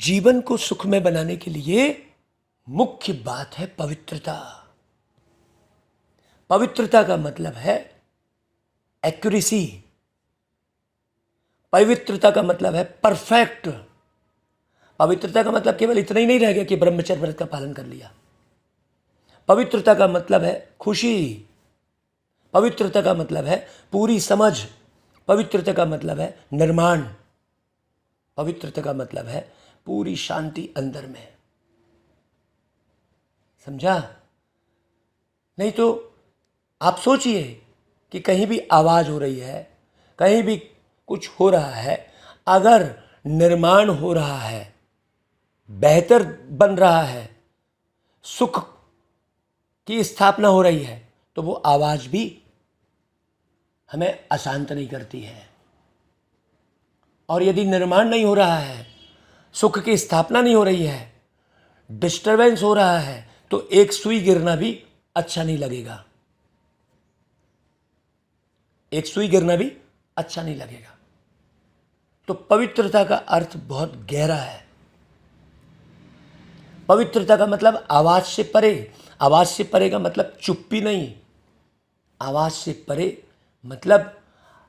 जीवन को सुखमय बनाने के लिए मुख्य बात है पवित्रता। पवित्रता का मतलब है एक्यूरेसी। पवित्रता का मतलब है परफेक्ट। पवित्रता का मतलब केवल इतना ही नहीं रह गया कि ब्रह्मचर्य व्रत का पालन कर लिया। पवित्रता का मतलब है खुशी। पवित्रता का मतलब है पूरी समझ। पवित्रता का मतलब है निर्माण। पवित्रता का मतलब है पूरी शांति अंदर में। समझा? नहीं तो आप सोचिए कि कहीं भी आवाज हो रही है, कहीं भी कुछ हो रहा है, अगर निर्माण हो रहा है, बेहतर बन रहा है, सुख की स्थापना हो रही है, तो वो आवाज भी हमें अशांत नहीं करती है। और यदि निर्माण नहीं हो रहा है, सुख की स्थापना नहीं हो रही है, डिस्टरबेंस हो रहा है, तो एक सुई गिरना भी अच्छा नहीं लगेगा। एक सुई गिरना भी अच्छा नहीं लगेगा। तो पवित्रता का अर्थ बहुत गहरा है। पवित्रता का मतलब आवाज से परे। आवाज से परे का मतलब चुप्पी नहीं। आवाज से परे मतलब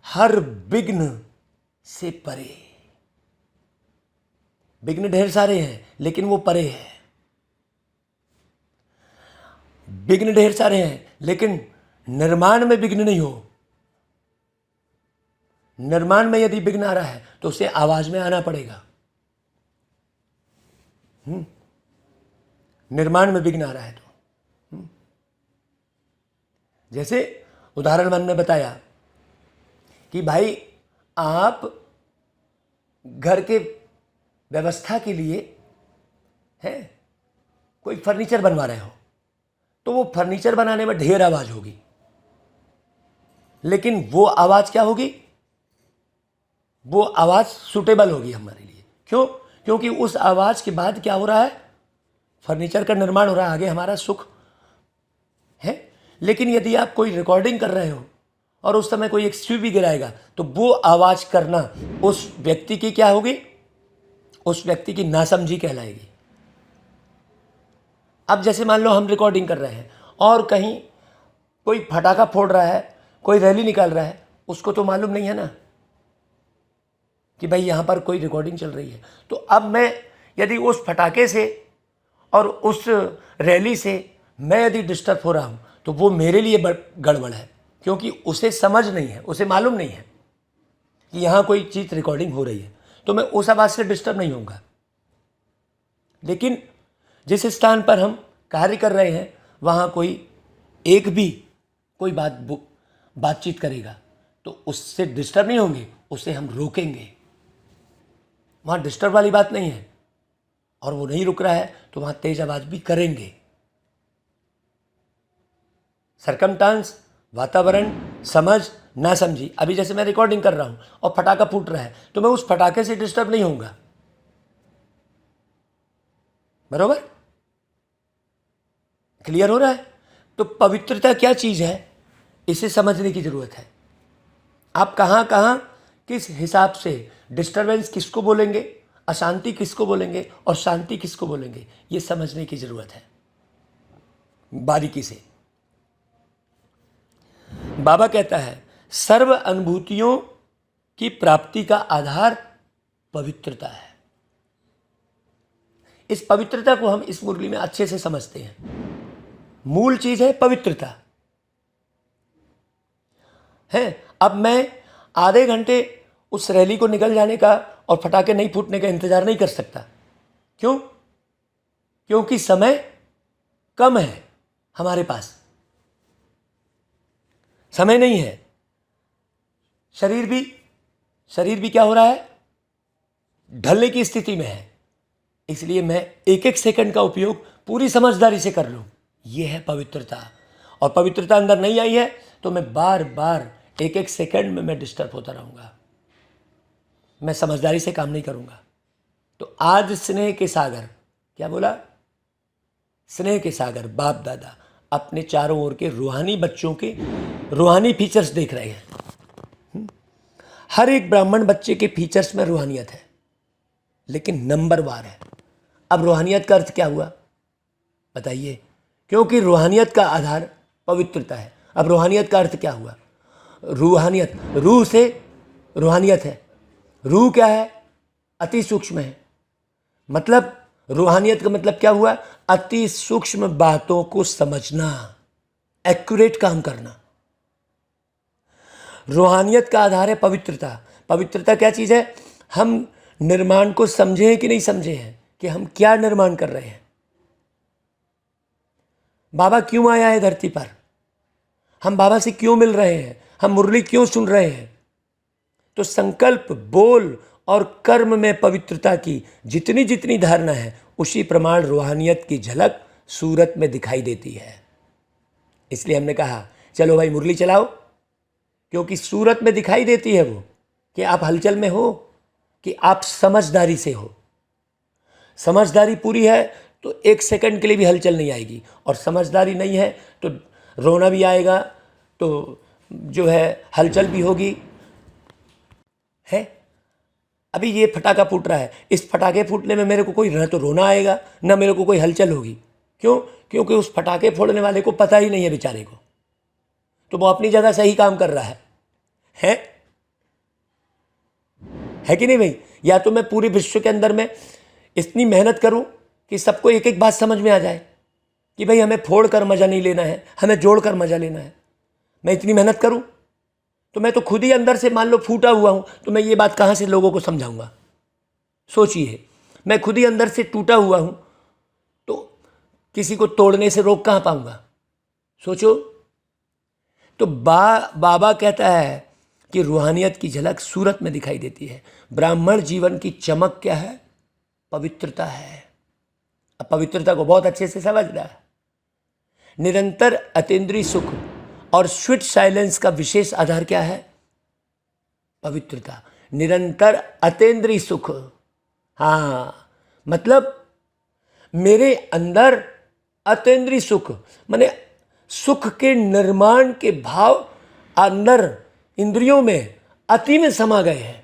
हर विघ्न से परे। विघ्न ढेर सारे हैं, लेकिन वो परे है। विघ्न ढेर सारे हैं, लेकिन निर्माण में विघ्न नहीं हो। निर्माण में यदि विघ्न आ रहा है तो उसे आवाज में आना पड़ेगा। निर्माण में विघ्न आ रहा है तो जैसे उदाहरण मैंने बताया कि भाई आप घर के व्यवस्था के लिए है कोई फर्नीचर बनवा रहे हो, तो वो फर्नीचर बनाने में ढेर आवाज होगी, लेकिन वो आवाज क्या होगी? वो आवाज सुटेबल होगी हमारे लिए। क्यों? क्योंकि उस आवाज के बाद क्या हो रहा है? फर्नीचर का निर्माण हो रहा है, आगे हमारा सुख है। लेकिन यदि आप कोई रिकॉर्डिंग कर रहे हो और उस समय कोई एक सुई भी गिराएगा, तो वो आवाज करना उस व्यक्ति की क्या होगी? उस व्यक्ति की नासमझी कहलाएगी। अब जैसे मान लो हम रिकॉर्डिंग कर रहे हैं और कहीं कोई फटाका फोड़ रहा है, कोई रैली निकाल रहा है, उसको तो मालूम नहीं है ना कि भाई यहां पर कोई रिकॉर्डिंग चल रही है। तो अब मैं यदि उस फटाके से और उस रैली से मैं यदि डिस्टर्ब हो रहा हूं, तो वो मेरे लिए गड़बड़ है, क्योंकि उसे समझ नहीं है, उसे मालूम नहीं है कि यहां कोई चीज रिकॉर्डिंग हो रही है। तो मैं उस आवाज से डिस्टर्ब नहीं होऊंगा। लेकिन जिस स्थान पर हम कार्य कर रहे हैं वहां कोई एक भी कोई बातचीत करेगा तो उससे डिस्टर्ब नहीं होंगे, उसे हम रोकेंगे। वहां डिस्टर्ब वाली बात नहीं है और वो नहीं रुक रहा है तो वहां तेज आवाज भी करेंगे। सरकमस्टांस, वातावरण, समझ, ना समझी। अभी जैसे मैं रिकॉर्डिंग कर रहा हूं और फटाका फूट रहा है, तो मैं उस फटाके से डिस्टर्ब नहीं होऊंगा। बरोबर? क्लियर हो रहा है? तो पवित्रता क्या चीज है, इसे समझने की जरूरत है। आप कहां कहां किस हिसाब से डिस्टरबेंस किसको बोलेंगे, अशांति किसको बोलेंगे और शांति किसको बोलेंगे, ये समझने की जरूरत है बारीकी से। बाबा कहता है सर्व अनुभूतियों की प्राप्ति का आधार पवित्रता है। इस पवित्रता को हम इस मुरली में अच्छे से समझते हैं। मूल चीज है पवित्रता है। अब मैं आधे घंटे उस रैली को निकल जाने का और फटाके नहीं फूटने का इंतजार नहीं कर सकता। क्यों? क्योंकि समय कम है, हमारे पास समय नहीं है। शरीर भी क्या हो रहा है? ढलने की स्थिति में है। इसलिए मैं एक एक सेकंड का उपयोग पूरी समझदारी से कर लूं। यह है पवित्रता। और पवित्रता अंदर नहीं आई है तो मैं बार बार एक एक सेकंड में मैं डिस्टर्ब होता रहूंगा, मैं समझदारी से काम नहीं करूंगा। तो आज स्नेह के सागर, क्या बोला? स्नेह के सागर बाप दादा अपने चारों ओर के रूहानी बच्चों के रूहानी फीचर्स देख रहे हैं। हर एक ब्राह्मण बच्चे के फीचर्स में रूहानियत है, लेकिन नंबरवार है। अब रूहानियत का अर्थ क्या हुआ बताइए? क्योंकि रूहानियत का आधार पवित्रता है। अब रूहानियत का अर्थ क्या हुआ? रूहानियत, रूह से रूहानियत है। रूह क्या है? अति सूक्ष्म है। मतलब रूहानियत का मतलब क्या हुआ? अति सूक्ष्म बातों को समझना, एक्यूरेट काम करना। रूहानियत का आधार है पवित्रता। पवित्रता क्या चीज़ है? हम निर्माण को समझे हैं कि नहीं समझे हैं, कि हम क्या निर्माण कर रहे हैं। बाबा क्यों आया है धरती पर? हम बाबा से क्यों मिल रहे हैं? हम मुरली क्यों सुन रहे हैं? तो संकल्प, बोल और कर्म में पवित्रता की जितनी जितनी धारणा है, उसी प्रमाण रूहानियत की झलक सूरत में दिखाई देती है। इसलिए हमने कहा चलो भाई मुरली चलाओ, क्योंकि सूरत में दिखाई देती है वो, कि आप हलचल में हो, कि आप समझदारी से हो। समझदारी पूरी है तो एक सेकंड के लिए भी हलचल नहीं आएगी, और समझदारी नहीं है तो रोना भी आएगा, तो जो है हलचल भी होगी। है अभी ये फटाका फूट रहा है, इस फटाके फूटने में मेरे को कोई न तो रोना आएगा, न मेरे को कोई हलचल होगी। क्यों? क्योंकि उस फटाके फोड़ने वाले को पता ही नहीं है बेचारे को, तो वो अपनी जगह सही काम कर रहा है कि नहीं भाई? या तो मैं पूरे विश्व के अंदर में इतनी मेहनत करूं कि सबको एक एक बात समझ में आ जाए कि भाई हमें फोड़ कर मजा नहीं लेना है, हमें जोड़ कर मजा लेना है। मैं इतनी मेहनत करूं तो मैं तो खुद ही अंदर से मान लो फूटा हुआ हूं, तो मैं ये बात कहां से लोगों को समझाऊंगा? सोचिए, मैं खुद ही अंदर से टूटा हुआ हूं तो किसी को तोड़ने से रोक कहां पाऊंगा? सोचो। तो बाबा कहता है कि रूहानियत की झलक सूरत में दिखाई देती है। ब्राह्मण जीवन की चमक क्या है? पवित्रता है। अब पवित्रता को बहुत अच्छे से समझ रहा है। निरंतर अतीन्द्रिय सुख और स्वीट साइलेंस का विशेष आधार क्या है? पवित्रता। निरंतर अतीन्द्रिय सुख, हाँ, मतलब मेरे अंदर अतीन्द्रिय सुख, माने सुख के निर्माण के भाव अंदर इंद्रियों में अति में समा गए हैं।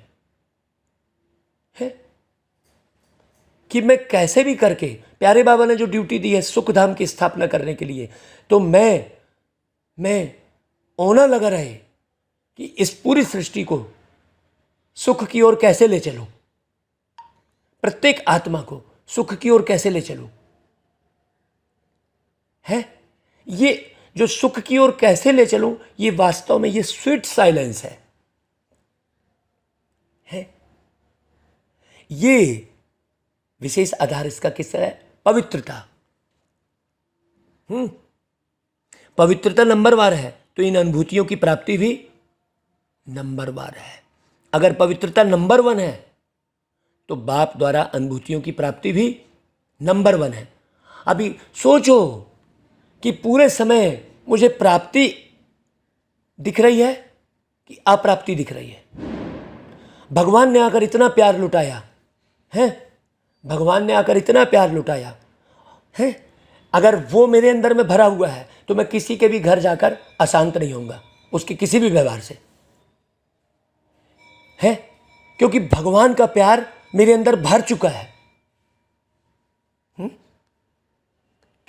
कि मैं कैसे भी करके, प्यारे बाबा ने जो ड्यूटी दी है सुख धाम की स्थापना करने के लिए, तो मैं ओना लगा रहे कि इस पूरी सृष्टि को सुख की ओर कैसे ले चलूं, प्रत्येक आत्मा को सुख की ओर कैसे ले चलूं। है ये जो सुख की ओर कैसे ले चलूं, ये वास्तव में ये स्वीट साइलेंस है। ये विशेष आधार इसका किसका है? पवित्रता। पवित्रता नंबरवार है तो इन अनुभूतियों की प्राप्ति भी नंबरवार है। अगर पवित्रता नंबर 1 है तो बाप द्वारा अनुभूतियों की प्राप्ति भी नंबर 1 है। अभी सोचो कि पूरे समय मुझे प्राप्ति दिख रही है कि अप्राप्ति दिख रही है। भगवान ने आकर इतना प्यार लुटाया है, भगवान ने आकर इतना प्यार लुटाया है, अगर वो मेरे अंदर में भरा हुआ है तो मैं किसी के भी घर जाकर अशांत नहीं होऊंगा, उसके किसी भी व्यवहार से, है, क्योंकि भगवान का प्यार मेरे अंदर भर चुका है।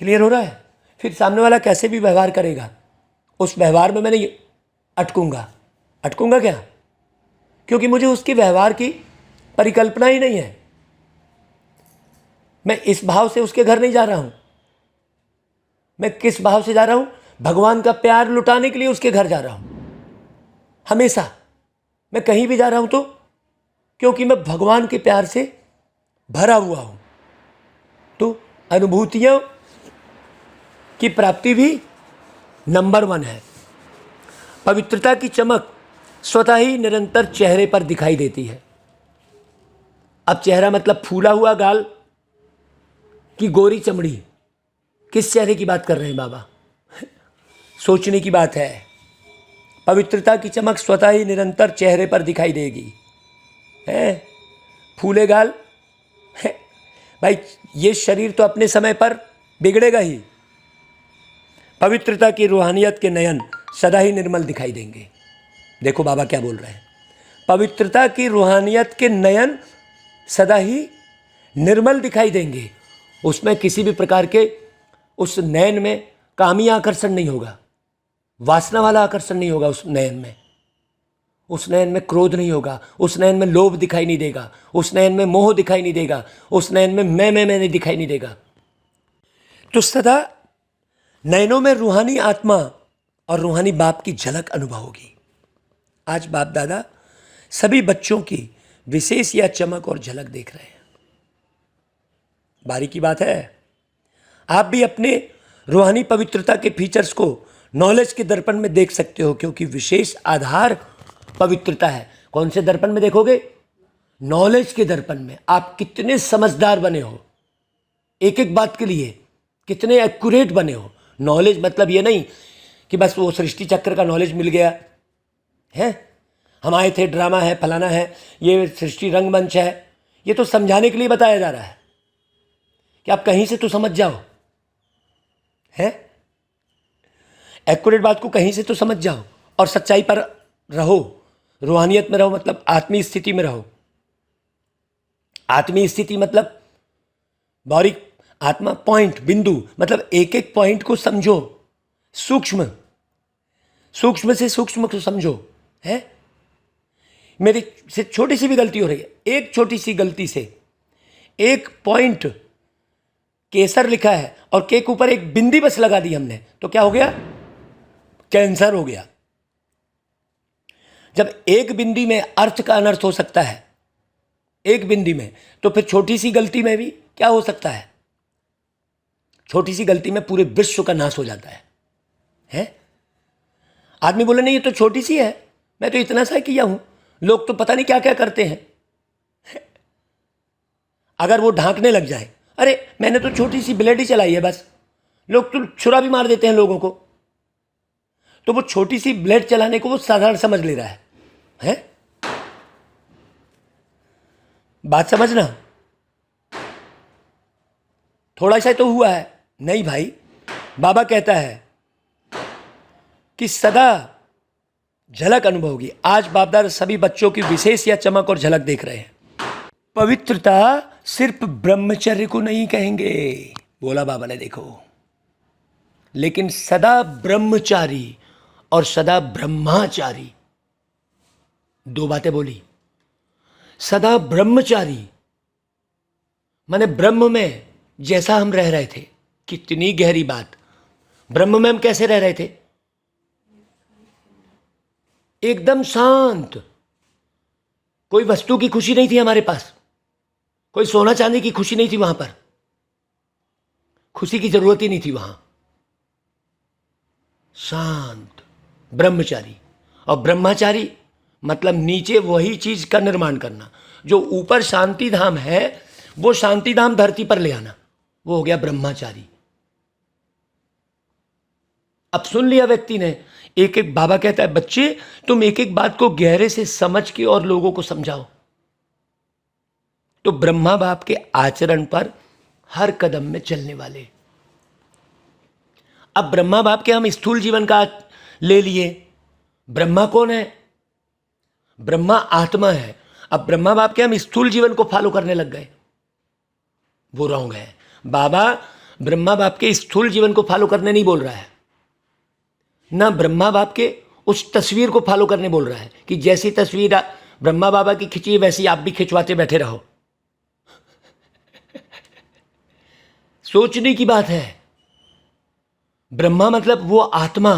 क्लियर हो रहा है? फिर सामने वाला कैसे भी व्यवहार करेगा, उस व्यवहार में मैं नहीं अटकूंगा क्या? क्योंकि मुझे उसके व्यवहार की परिकल्पना ही नहीं है। मैं इस भाव से उसके घर नहीं जा रहा हूं। मैं किस भाव से जा रहा हूं? भगवान का प्यार लुटाने के लिए उसके घर जा रहा हूं। हमेशा मैं कहीं भी जा रहा हूं तो क्योंकि मैं भगवान के प्यार से भरा हुआ हूं। तो अनुभूतियों की प्राप्ति भी नंबर 1 है। पवित्रता की चमक स्वतः ही निरंतर चेहरे पर दिखाई देती है। अब चेहरा मतलब फूला हुआ गाल कि गोरी चमड़ी? किस चेहरे की बात कर रहे हैं बाबा? सोचने की बात है। पवित्रता की चमक स्वतः ही निरंतर चेहरे पर दिखाई देगी। है फूले गाल है भाई, ये शरीर तो अपने समय पर बिगड़ेगा ही। पवित्रता की रूहानियत के नयन सदा ही निर्मल दिखाई देंगे। देखो बाबा क्या बोल रहे हैं, पवित्रता की रूहानियत के नयन सदा ही निर्मल दिखाई देंगे, उसमें किसी भी प्रकार के उस नयन में कामी आकर्षण नहीं होगा, वासना वाला आकर्षण नहीं होगा उस नयन में। उस नयन में क्रोध नहीं होगा, उस नयन में लोभ दिखाई नहीं देगा, उस नयन में मोह दिखाई नहीं देगा, उस नयन में मैं नहीं दिखाई नहीं देगा। तो सदा नयनों में रूहानी आत्मा और रूहानी बाप की झलक अनुभव होगी। आज बाप दादा सभी बच्चों की विशेष या चमक और झलक देख रहे हैं। बारी की बात है, आप भी अपने रूहानी पवित्रता के फीचर्स को नॉलेज के दर्पण में देख सकते हो, क्योंकि विशेष आधार पवित्रता है। कौन से दर्पण में देखोगे? नॉलेज के दर्पण में। आप कितने समझदार बने हो, एक एक बात के लिए कितने एक्यूरेट बने हो। नॉलेज मतलब ये नहीं कि बस वो सृष्टि चक्र का नॉलेज मिल गया है, हम आए थे, ड्रामा है, फलाना है, ये सृष्टि रंगमंच है। ये तो समझाने के लिए बताया जा रहा है कि आप कहीं से तो समझ जाओ, है एक्यूरेट बात को कहीं से तो समझ जाओ और सच्चाई पर रहो, रूहानियत में रहो, मतलब आत्मीय स्थिति में रहो। आत्मीय स्थिति मतलब बारीक आत्मा, पॉइंट, बिंदु, मतलब एक एक पॉइंट को समझो, सूक्ष्म से सूक्ष्म को समझो। है मेरी से छोटी सी भी गलती हो रही है, एक छोटी सी गलती से एक पॉइंट केसर लिखा है और के के ऊपर एक बिंदी बस लगा दी हमने, तो क्या हो गया? कैंसर हो गया। जब एक बिंदी में अर्थ का अनर्थ हो सकता है, एक बिंदी में, तो फिर छोटी सी गलती में भी क्या हो सकता है? छोटी सी गलती में पूरे विश्व का नाश हो जाता है? आदमी बोले नहीं ये तो छोटी सी है, मैं तो इतना सा किया हूं, लोग तो पता नहीं क्या क्या करते हैं। अगर वो ढांकने लग जाए, अरे मैंने तो छोटी सी ब्लेड ही चलाई है बस, लोग तो छुरा भी मार देते हैं लोगों को, तो वो छोटी सी ब्लेड चलाने को वो साधारण समझ ले रहा है? बात समझना, थोड़ा सा तो हुआ है। नहीं भाई, बाबा कहता है कि सदा झलक अनुभव होगी। आज बापदादा सभी बच्चों की विशेष या चमक और झलक देख रहे हैं। पवित्रता सिर्फ ब्रह्मचर्य को नहीं कहेंगे, बोला बाबा ने, देखो, लेकिन सदा ब्रह्मचारी और सदा ब्रह्माचारी, दो बातें बोली। सदा ब्रह्मचारी माने ब्रह्म में जैसा हम रह रहे थे। कितनी गहरी बात। ब्रह्म में हम कैसे रह रहे थे? एकदम शांत, कोई वस्तु की खुशी नहीं थी हमारे पास, कोई सोना चांदी की खुशी नहीं थी वहां पर, खुशी की जरूरत ही नहीं थी वहां। शांत ब्रह्मचारी। और ब्रह्मचारी मतलब नीचे वही चीज का निर्माण करना, जो ऊपर शांति धाम है वो शांति धाम धरती पर ले आना, वो हो गया ब्रह्मचारी। अब सुन लिया व्यक्ति ने, एक एक, बाबा कहता है बच्चे तुम एक एक बात को गहरे से समझ के और लोगों को समझाओ। तो ब्रह्मा बाप के आचरण पर हर कदम में चलने वाले। अब ब्रह्मा बाप के हम स्थूल जीवन का ले लिए। ब्रह्मा कौन है? ब्रह्मा आत्मा है। अब ब्रह्मा बाप के हम स्थूल जीवन को फॉलो करने लग गए, वो रॉन्ग है। बाबा ब्रह्मा बाप के स्थूल जीवन को फॉलो करने नहीं बोल रहा है, ना ब्रह्मा बाप के उस तस्वीर को फॉलो करने बोल रहा है कि जैसी तस्वीर ब्रह्मा बाबा की खिंची वैसी आप भी खिंचवाते बैठे रहो। सोचने की बात है। ब्रह्मा मतलब वो आत्मा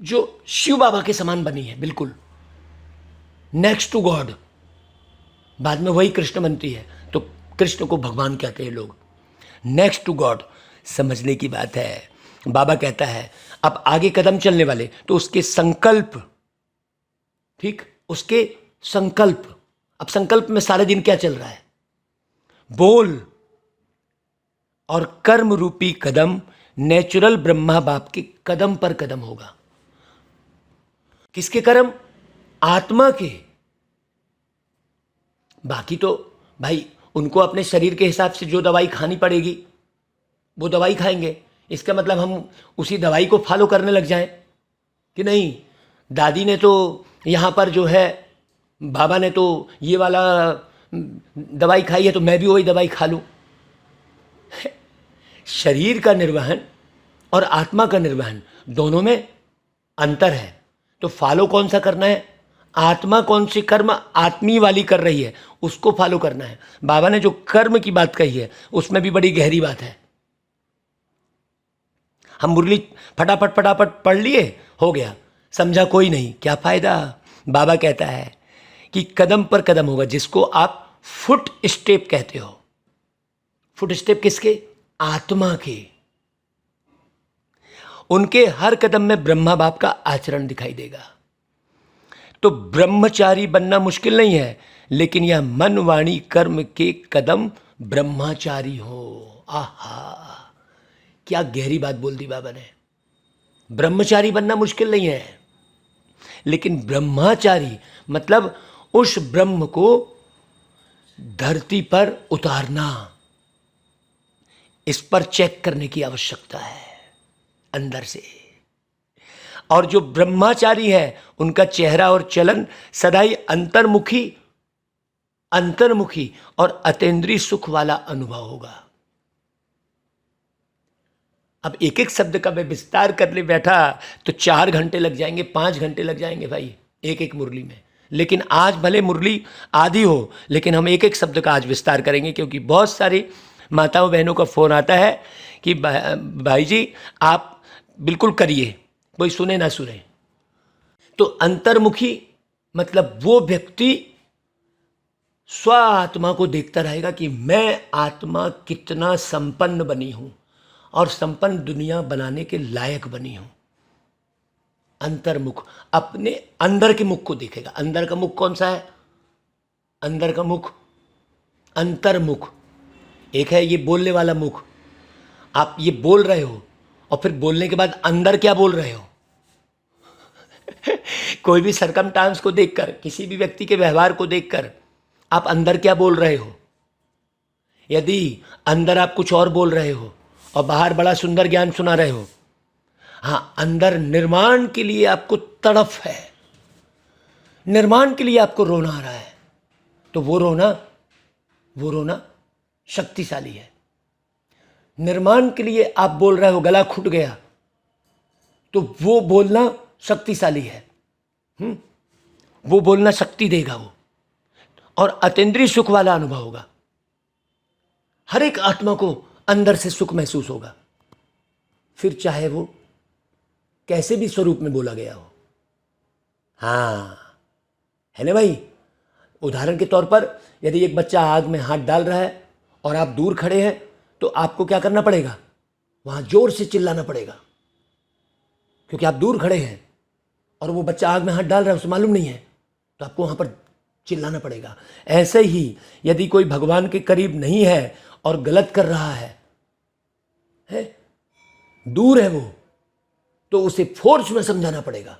जो शिव बाबा के समान बनी है, बिल्कुल नेक्स्ट टू गॉड। बाद में वही कृष्ण बनती है, तो कृष्ण को भगवान कहते हैं लोग। नेक्स्ट टू गॉड, समझने की बात है। बाबा कहता है अब आगे कदम चलने वाले, तो उसके संकल्प, ठीक, उसके संकल्प। अब संकल्प में सारे दिन क्या चल रहा है? बोल और कर्म रूपी कदम नेचुरल ब्रह्मा बाप के कदम पर कदम होगा। किसके कर्म? आत्मा के। बाकी तो भाई उनको अपने शरीर के हिसाब से जो दवाई खानी पड़ेगी वो दवाई खाएंगे। इसका मतलब हम उसी दवाई को फॉलो करने लग जाएं कि नहीं, दादी ने तो यहाँ पर जो है, बाबा ने तो ये वाला दवाई खाई है तो मैं भी वही दवाई खा लूँ। शरीर का निर्वहन और आत्मा का निर्वहन दोनों में अंतर है। तो फॉलो कौन सा करना है? आत्मा कौन सी कर्म आत्मी वाली कर रही है उसको फॉलो करना है। बाबा ने जो कर्म की बात कही है उसमें भी बड़ी गहरी बात है। हम मुरली फटाफट फटाफट पढ़ लिए, हो गया, समझा कोई नहीं, क्या फायदा। बाबा कहता है कि कदम पर कदम होगा, जिसको आप फुट स्टेप कहते हो। फुट स्टेप किसके? आत्मा के। उनके हर कदम में ब्रह्मा बाप का आचरण दिखाई देगा। तो ब्रह्मचारी बनना मुश्किल नहीं है, लेकिन यह मन वाणी कर्म के कदम ब्रह्मचारी हो। आहा, क्या गहरी बात बोल दी बाबा ने। ब्रह्मचारी बनना मुश्किल नहीं है, लेकिन ब्रह्मचारी मतलब उस ब्रह्म को धरती पर उतारना, इस पर चेक करने की आवश्यकता है अंदर से। और जो ब्रह्मचारी है उनका चेहरा और चलन सदाई अंतर्मुखी और अतीन्द्रिय सुख वाला अनुभव होगा। अब एक एक शब्द का मैं विस्तार करने बैठा तो 4 घंटे लग जाएंगे, 5 घंटे लग जाएंगे भाई एक एक मुरली में। लेकिन आज भले मुरली आधी हो, लेकिन हम एक एक शब्द का आज विस्तार करेंगे, क्योंकि बहुत सारी माताओं बहनों का फ़ोन आता है कि भाई जी आप बिल्कुल करिए, कोई सुने ना सुने। तो अंतर्मुखी मतलब वो व्यक्ति स्व आत्मा को देखता रहेगा कि मैं आत्मा कितना संपन्न बनी हूं और संपन्न दुनिया बनाने के लायक बनी हूं। अंतर्मुख अपने अंदर के मुख को देखेगा। अंदर का मुख कौन सा है? अंदर का मुख अंतर्मुख। एक है ये बोलने वाला मुख, आप ये बोल रहे हो और फिर बोलने के बाद अंदर क्या बोल रहे हो। कोई भी सरकमस्टांस को देखकर, किसी भी व्यक्ति के व्यवहार को देखकर आप अंदर क्या बोल रहे हो। यदि अंदर आप कुछ और बोल रहे हो और बाहर बड़ा सुंदर ज्ञान सुना रहे हो, हाँ, अंदर निर्माण के लिए आपको तड़फ है, निर्माण के लिए आपको रोना आ रहा है, तो वो रोना शक्तिशाली है। निर्माण के लिए आप बोल रहे हो, गला घुट गया, तो वो बोलना शक्तिशाली है। वो बोलना शक्ति देगा वो, और अतीन्द्रिय सुख वाला अनुभव होगा। हर एक आत्मा को अंदर से सुख महसूस होगा, फिर चाहे वो कैसे भी स्वरूप में बोला गया हो। हाँ, है ना भाई। उदाहरण के तौर पर यदि एक बच्चा आग में हाथ डाल रहा है और आप दूर खड़े हैं, तो आपको क्या करना पड़ेगा? वहां जोर से चिल्लाना पड़ेगा, क्योंकि आप दूर खड़े हैं और वो बच्चा आग में हाथ डाल रहा है, उसे मालूम नहीं है, तो आपको वहां पर चिल्लाना पड़ेगा। ऐसे ही यदि कोई भगवान के करीब नहीं है और गलत कर रहा है, दूर है वो, तो उसे फोर्स में समझाना पड़ेगा।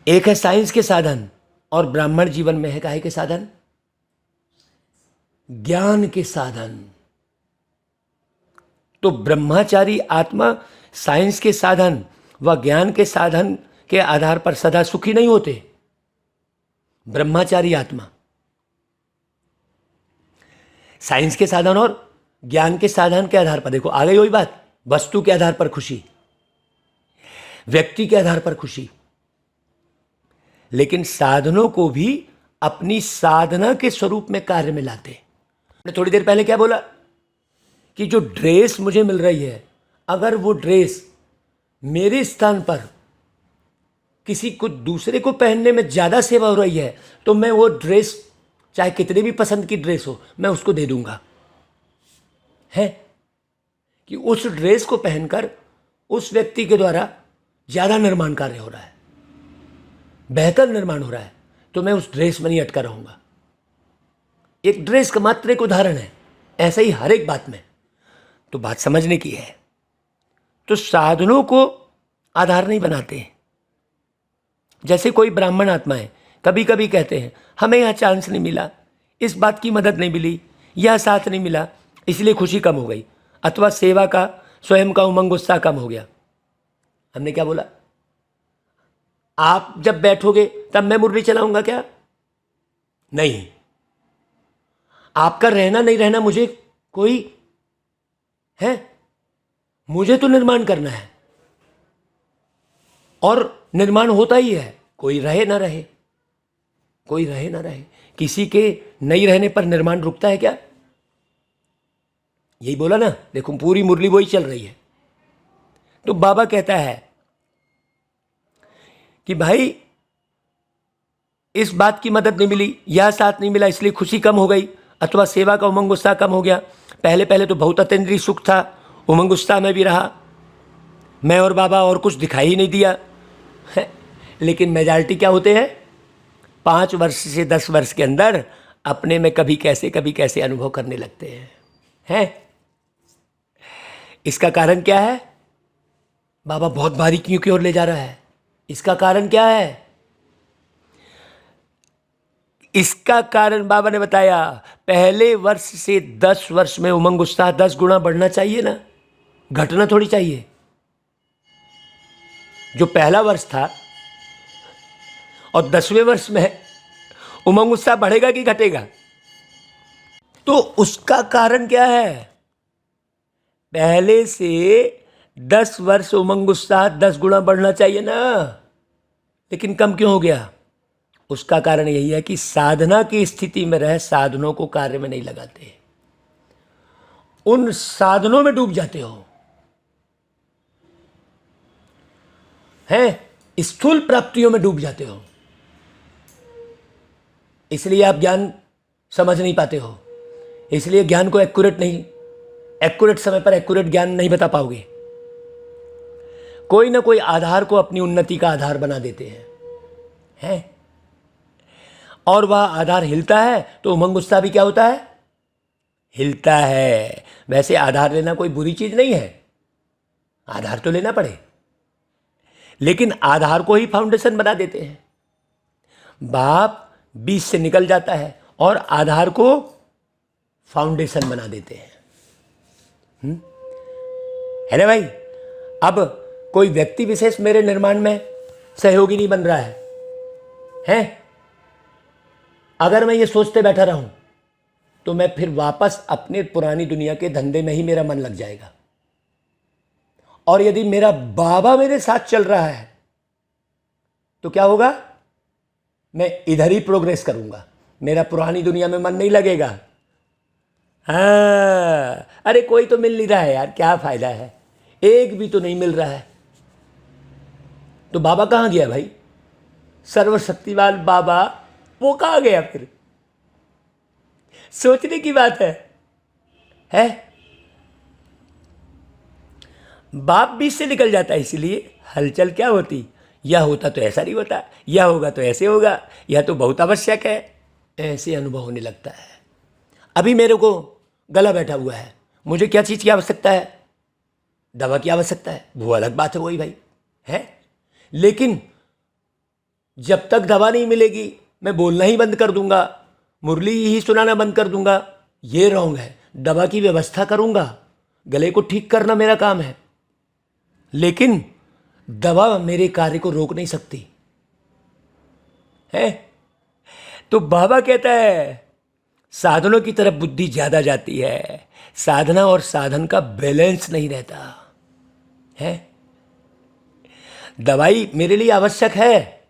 एक है साइंस के साधन और ब्राह्मण जीवन में है काहे के साधन? ज्ञान के साधन। तो ब्रह्मचारी आत्मा साइंस के साधन व ज्ञान के साधन के आधार पर सदा सुखी नहीं होते। ब्रह्मचारी आत्मा साइंस के साधन और ज्ञान के साधन के आधार पर, देखो आ गई वही बात, वस्तु के आधार पर खुशी, व्यक्ति के आधार पर खुशी, लेकिन साधनों को भी अपनी साधना के स्वरूप में कार्य में लाते। मैंने थोड़ी देर पहले क्या बोला कि जो ड्रेस मुझे मिल रही है, अगर वो ड्रेस मेरे स्थान पर किसी को दूसरे को पहनने में ज़्यादा सेवा हो रही है, तो मैं वो ड्रेस चाहे कितने भी पसंद की ड्रेस हो, मैं उसको दे दूंगा। है कि उस ड्रेस को पहनकर उस व्यक्ति के द्वारा ज़्यादा निर्माण कार्य हो रहा है, बेहतर निर्माण हो रहा है, तो मैं उस ड्रेस में नहीं अटका रहूंगा। एक ड्रेस का मात्र एक उदाहरण है, ऐसा ही हर एक बात में। तो बात समझने की है। तो साधनों को आधार नहीं बनाते। जैसे कोई ब्राह्मण आत्मा है, कभी कभी कहते हैं हमें यहाँ चांस नहीं मिला, इस बात की मदद नहीं मिली, यह साथ नहीं मिला, इसलिए खुशी कम हो गई, अथवा सेवा का स्वयं का उमंग उत्साह कम हो गया। हमने क्या बोला? आप जब बैठोगे तब मैं मुरली चलाऊंगा क्या? नहीं, आपका रहना नहीं रहना मुझे कोई है, मुझे तो निर्माण करना है और निर्माण होता ही है, कोई रहे ना रहे, कोई रहे ना रहे। किसी के नहीं रहने पर निर्माण रुकता है क्या? यही बोला ना, देखो पूरी मुरली वही चल रही है। तो बाबा कहता है कि भाई इस बात की मदद नहीं मिली, यह साथ नहीं मिला, इसलिए खुशी कम हो गई, अथवा सेवा का उमंग उत्साह कम हो गया। पहले पहले तो बहुत अतीन्द्रिय सुख था, उमंग उत्साह में भी रहा, मैं और बाबा, और कुछ दिखाई ही नहीं दिया है। लेकिन मेजॉरिटी क्या होते हैं, 5 वर्ष से 10 वर्ष के अंदर अपने में कभी कैसे अनुभव करने लगते हैं। इसका कारण क्या है? बाबा बहुत बारीकियों की ओर ले जा रहा है। इसका कारण क्या है? इसका कारण बाबा ने बताया, पहले वर्ष से 10 वर्ष में उमंग उत्साह 10 गुना बढ़ना चाहिए ना, घटना थोड़ी चाहिए। जो पहला वर्ष था और 10वें वर्ष में उमंग उत्साह बढ़ेगा कि घटेगा? तो उसका कारण क्या है? पहले से 10 वर्ष उमंग उत्साह 10 गुना बढ़ना चाहिए ना, लेकिन कम क्यों हो गया? उसका कारण यही है कि साधना की स्थिति में रह साधनों को कार्य में नहीं लगाते, उन साधनों में डूब जाते हो, हैं स्थूल प्राप्तियों में डूब जाते हो, इसलिए आप ज्ञान समझ नहीं पाते हो, इसलिए ज्ञान को एक्यूरेट समय पर एक्यूरेट ज्ञान नहीं बता पाओगे। कोई ना कोई आधार को अपनी उन्नति का आधार बना देते हैं, और वह आधार हिलता है तो उमंग उत्साह भी क्या होता है? हिलता है। वैसे आधार लेना कोई बुरी चीज नहीं है, आधार तो लेना पड़े, लेकिन आधार को ही फाउंडेशन बना देते हैं। बाप बीज से निकल जाता है और आधार को फाउंडेशन बना देते हैं। है ना भाई? अब कोई व्यक्ति विशेष मेरे निर्माण में सहयोगी नहीं बन रहा है? अगर मैं ये सोचते बैठा रहूं तो मैं फिर वापस अपने पुरानी दुनिया के धंधे में ही मेरा मन लग जाएगा। और यदि मेरा बाबा मेरे साथ चल रहा है तो क्या होगा? मैं इधर ही प्रोग्रेस करूंगा, मेरा पुरानी दुनिया में मन नहीं लगेगा। हाँ, अरे कोई तो मिल नहीं रहा है यार, क्या फायदा है, एक भी तो नहीं मिल रहा है। तो बाबा कहां गया भाई? सर्वशक्तिवान बाबा वो कहां गया? फिर सोचने की बात है? बाप बीच से निकल जाता है, इसलिए हलचल क्या होती? यह होता तो ऐसा नहीं होता, यह होगा तो ऐसे होगा, यह तो बहुत आवश्यक है, ऐसे अनुभव होने लगता है। अभी मेरे को गला बैठा हुआ है, मुझे क्या चीज़ की आवश्यकता है? दवा की आवश्यकता है, वो अलग बात है वही भाई है। लेकिन जब तक दवा नहीं मिलेगी मैं बोलना ही बंद कर दूंगा, मुरली ही सुनाना बंद कर दूंगा, ये रॉन्ग है। दवा की व्यवस्था करूंगा, गले को ठीक करना मेरा काम है, लेकिन दवा मेरे कार्य को रोक नहीं सकती है। तो बाबा कहता है साधनों की तरफ बुद्धि ज्यादा जाती है, साधना और साधन का बैलेंस नहीं रहता है। दवाई मेरे लिए आवश्यक है?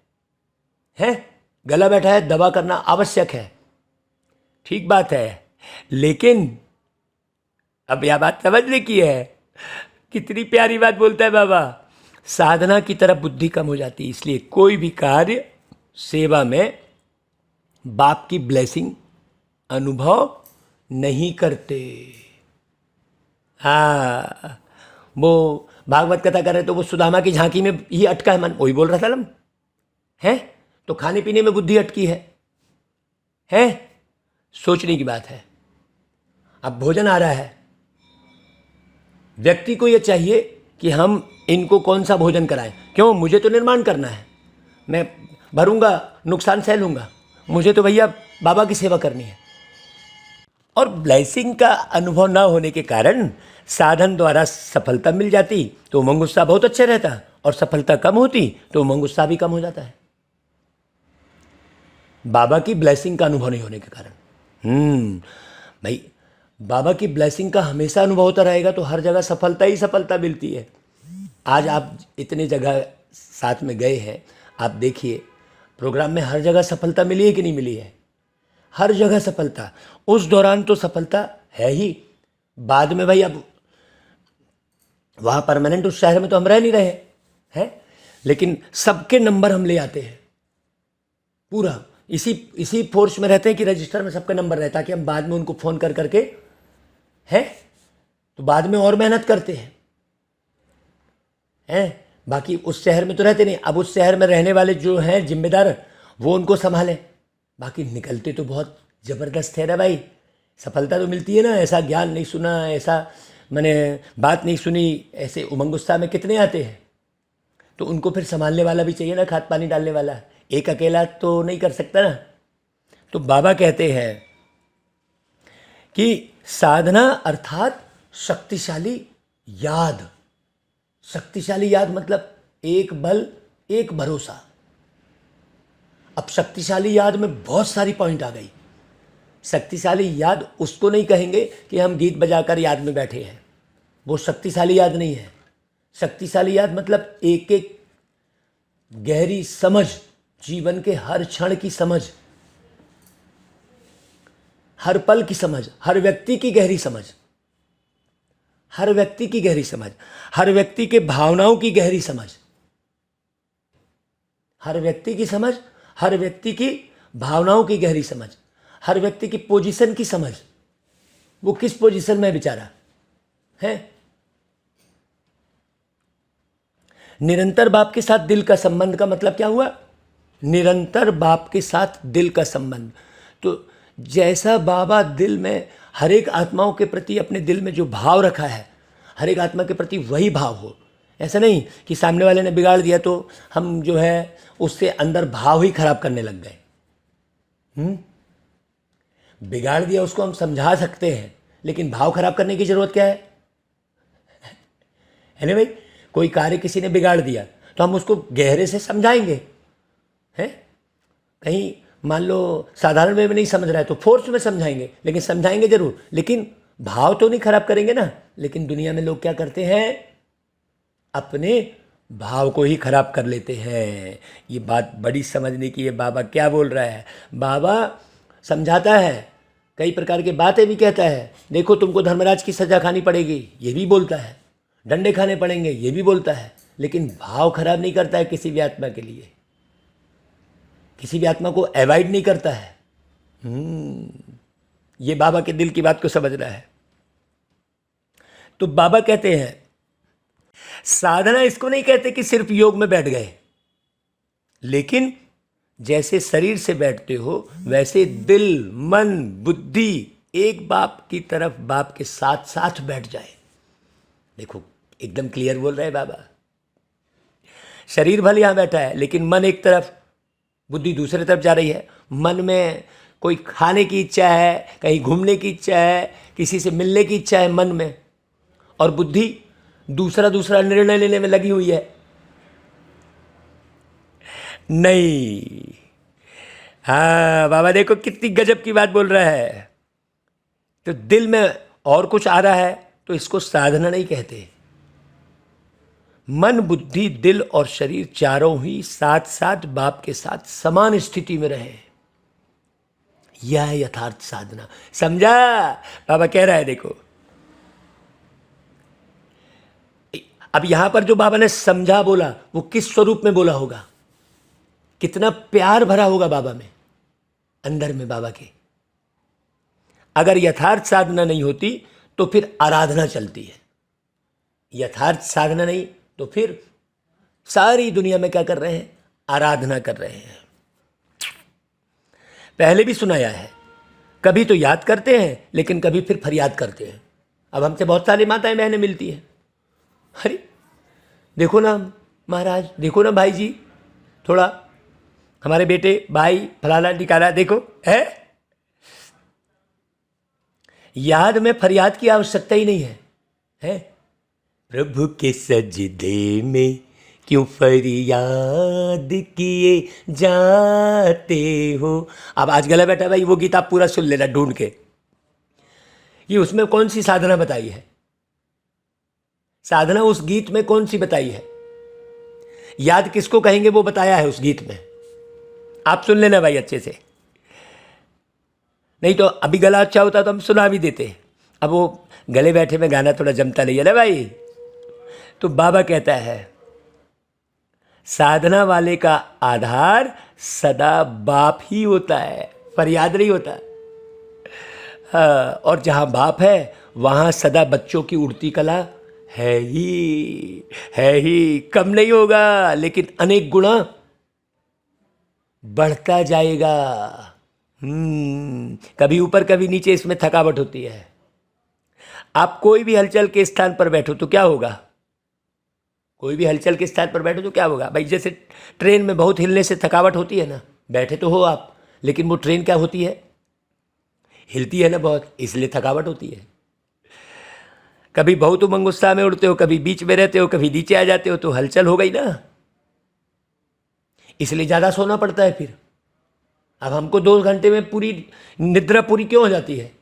गला बैठा है, दवा करना आवश्यक है, ठीक बात है, लेकिन अब यह बात समझने की है। कितनी प्यारी बात बोलता है बाबा, साधना की तरफ बुद्धि कम हो जाती है, इसलिए कोई भी कार्य सेवा में बाप की ब्लेसिंग अनुभव नहीं करते। हाँ, वो भागवत कथा कर रहे तो वो सुदामा की झांकी में ही अटका है मन, वही बोल रहा था है। तो खाने पीने में बुद्धि अटकी है? सोचने की बात है। अब भोजन आ रहा है, व्यक्ति को यह चाहिए कि हम इनको कौन सा भोजन कराएं। क्यों? मुझे तो निर्माण करना है, मैं भरूंगा, नुकसान सह लूंगा, मुझे तो भैया बाबा की सेवा करनी है। और ब्लेसिंग का अनुभव ना होने के कारण साधन द्वारा सफलता मिल जाती तो उमंग उत्साह बहुत अच्छे रहता, और सफलता कम होती तो उमंग उत्साह भी कम हो जाता है। बाबा की ब्लेसिंग का अनुभव नहीं होने के कारण। भाई बाबा की ब्लेसिंग का हमेशा अनुभव होता रहेगा तो हर जगह सफलता ही सफलता मिलती है। आज आप इतने जगह साथ में गए हैं, आप देखिए प्रोग्राम में हर जगह सफलता मिली है कि नहीं मिली है? हर जगह सफलता। उस दौरान तो सफलता है ही, बाद में भाई अब वहाँ परमानेंट उस शहर में तो हम रह नहीं रहे हैं, लेकिन सबके नंबर हम ले आते हैं, पूरा इसी फोर्स में रहते हैं कि रजिस्टर में सबका नंबर रहता है कि हम बाद में उनको फ़ोन कर करके हैं तो बाद में और मेहनत करते हैं। बाकी उस शहर में तो रहते नहीं, अब उस शहर में रहने वाले जो हैं जिम्मेदार वो उनको संभालें। बाकी निकलते तो बहुत ज़बरदस्त है ना भाई, सफलता तो मिलती है ना। ऐसा ज्ञान नहीं सुना, ऐसा मैंने बात नहीं सुनी, ऐसे उमंग उत्साह में कितने आते हैं। तो उनको फिर संभालने वाला भी चाहिए ना, खाद पानी डालने वाला। एक अकेला तो नहीं कर सकता ना। तो बाबा कहते हैं कि साधना अर्थात शक्तिशाली याद। शक्तिशाली याद मतलब एक बल एक भरोसा। अब शक्तिशाली याद में बहुत सारी पॉइंट आ गई। शक्तिशाली याद उसको नहीं कहेंगे कि हम गीत बजाकर याद में बैठे हैं, वो शक्तिशाली याद नहीं है। शक्तिशाली याद मतलब एक एक गहरी समझ, जीवन के हर क्षण की समझ, हर पल की समझ, हर व्यक्ति की गहरी समझ, हर व्यक्ति की गहरी समझ, हर व्यक्ति के भावनाओं की गहरी समझ, हर व्यक्ति की समझ, हर व्यक्ति की भावनाओं की गहरी समझ, हर व्यक्ति की पोजीशन की समझ, वो किस पोजीशन में बेचारा है। निरंतर बाप के साथ दिल का संबंध का मतलब क्या हुआ? निरंतर बाप के साथ दिल का संबंध। तो जैसा बाबा दिल में हर एक आत्माओं के प्रति अपने दिल में जो भाव रखा है, हर एक आत्मा के प्रति वही भाव हो। ऐसा नहीं कि सामने वाले ने बिगाड़ दिया तो हम जो है उससे अंदर भाव ही खराब करने लग गए। बिगाड़ दिया उसको हम समझा सकते हैं, लेकिन भाव खराब करने की जरूरत क्या है ना भाई? कोई कार्य किसी ने बिगाड़ दिया तो हम उसको गहरे से समझाएंगे, हैं? कहीं मान लो साधारण वे में नहीं समझ रहा है तो फोर्स में समझाएंगे, लेकिन समझाएंगे जरूर, लेकिन भाव तो नहीं खराब करेंगे ना। लेकिन दुनिया में लोग क्या करते हैं? अपने भाव को ही खराब कर लेते हैं। ये बात बड़ी समझने की है। बाबा क्या बोल रहा है? बाबा समझाता है, कई प्रकार की बातें भी कहता है। देखो तुमको धर्मराज की सजा खानी पड़ेगी, ये भी बोलता है। डंडे खाने पड़ेंगे, ये भी बोलता है। लेकिन भाव खराब नहीं करता है किसी भी आत्मा के लिए, किसी भी आत्मा को अवॉइड नहीं करता है। ये बाबा के दिल की बात को समझ रहा है। तो बाबा कहते हैं साधना इसको नहीं कहते कि सिर्फ योग में बैठ गए, लेकिन जैसे शरीर से बैठते हो वैसे दिल, मन, बुद्धि एक बाप की तरफ, बाप के साथ साथ बैठ जाए। देखो एकदम क्लियर बोल रहे हैं बाबा। शरीर भले यहां बैठा है लेकिन मन एक तरफ, बुद्धि दूसरे तरफ जा रही है। मन में कोई खाने की इच्छा है, कहीं घूमने की इच्छा है, किसी से मिलने की इच्छा है मन में, और बुद्धि दूसरा निर्णय लेने में लगी हुई है। नहीं, हाँ बाबा देखो कितनी गजब की बात बोल रहा है। तो दिल में और कुछ आ रहा है तो इसको साधना नहीं कहते। मन, बुद्धि, दिल और शरीर चारों ही साथ साथ बाप के साथ समान स्थिति में रहे, यह है यथार्थ साधना। समझा? बाबा कह रहा है देखो, अब यहां पर जो बाबा ने समझा बोला वो किस स्वरूप में बोला होगा? कितना प्यार भरा होगा बाबा में, अंदर में बाबा के। अगर यथार्थ साधना नहीं होती तो फिर आराधना चलती है। यथार्थ साधना नहीं तो फिर सारी दुनिया में क्या कर रहे हैं? आराधना कर रहे हैं। पहले भी सुनाया है, कभी तो याद करते हैं लेकिन कभी फिर फरियाद करते हैं। अब हमसे बहुत सारी माताएं बहनें मिलती हैं, अरे देखो ना महाराज, देखो ना भाई जी, थोड़ा हमारे बेटे भाई फलाना टिकाना देखो है। याद में फरियाद की आवश्यकता ही नहीं है, है? प्रभु के सजदे में क्यों फरियाद किए जाते हो। अब आज गला बैठा भाई, वो गीत आप पूरा सुन लेना ढूंढ के। ये उसमें कौन सी साधना बताई है, साधना उस गीत में कौन सी बताई है, याद किसको कहेंगे वो बताया है उस गीत में। आप सुन लेना भाई अच्छे से, नहीं तो अभी गला अच्छा होता तो हम सुना भी देते। अब वो गले बैठे में गाना थोड़ा जमता नहीं है ना भाई। तो बाबा कहता है साधना वाले का आधार सदा बाप ही होता है, फरियाद नहीं होता। हाँ, और जहाँ बाप है वहाँ सदा बच्चों की उड़ती कला है ही, कम नहीं होगा, लेकिन अनेक गुणा बढ़ता जाएगा। कभी ऊपर कभी नीचे, इसमें थकावट होती है। आप कोई भी हलचल के स्थान पर बैठो तो क्या होगा, कोई भी हलचल के स्थान पर बैठो तो क्या होगा भाई। जैसे ट्रेन में बहुत हिलने से थकावट होती है ना, बैठे तो हो आप, लेकिन वो ट्रेन क्या होती है, हिलती है ना बहुत, इसलिए थकावट होती है। कभी बहुत उमंग उत्साह में उड़ते हो, कभी बीच में रहते हो, कभी नीचे आ जाते हो, तो हलचल हो गई ना, इसलिए ज़्यादा सोना पड़ता है फिर। अब हमको 2 घंटे में पूरी निद्रा पूरी क्यों हो जाती है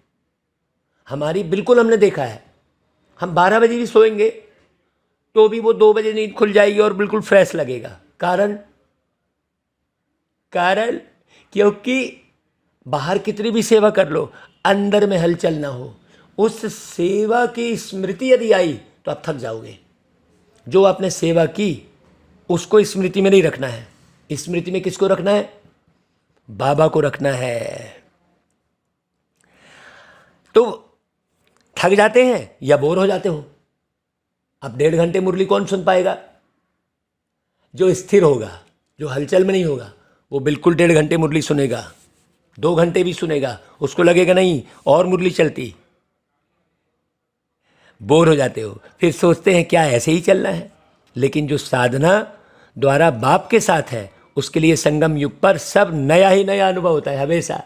हमारी, बिल्कुल हमने देखा है। हम 12 बजे भी सोएंगे तो भी वो 2 बजे नींद खुल जाएगी और बिल्कुल फ्रेश लगेगा। कारण क्योंकि बाहर कितनी भी सेवा कर लो, अंदर में हलचल ना हो, उस सेवा की स्मृति यदि आई तो आप थक जाओगे। जो आपने सेवा की उसको स्मृति में नहीं रखना है, स्मृति में किसको रखना है, बाबा को रखना है। तो थक जाते हैं या बोर हो जाते हो। अब 1.5 घंटे मुरली कौन सुन पाएगा, जो स्थिर होगा, जो हलचल में नहीं होगा, वो बिल्कुल 1.5 घंटे मुरली सुनेगा, 2 घंटे भी सुनेगा, उसको लगेगा नहीं और मुरली चलती। बोर हो जाते हो, फिर सोचते हैं क्या ऐसे ही चलना है। लेकिन जो साधना द्वारा बाप के साथ है, उसके लिए संगम युग पर सब नया ही नया अनुभव होता है हमेशा।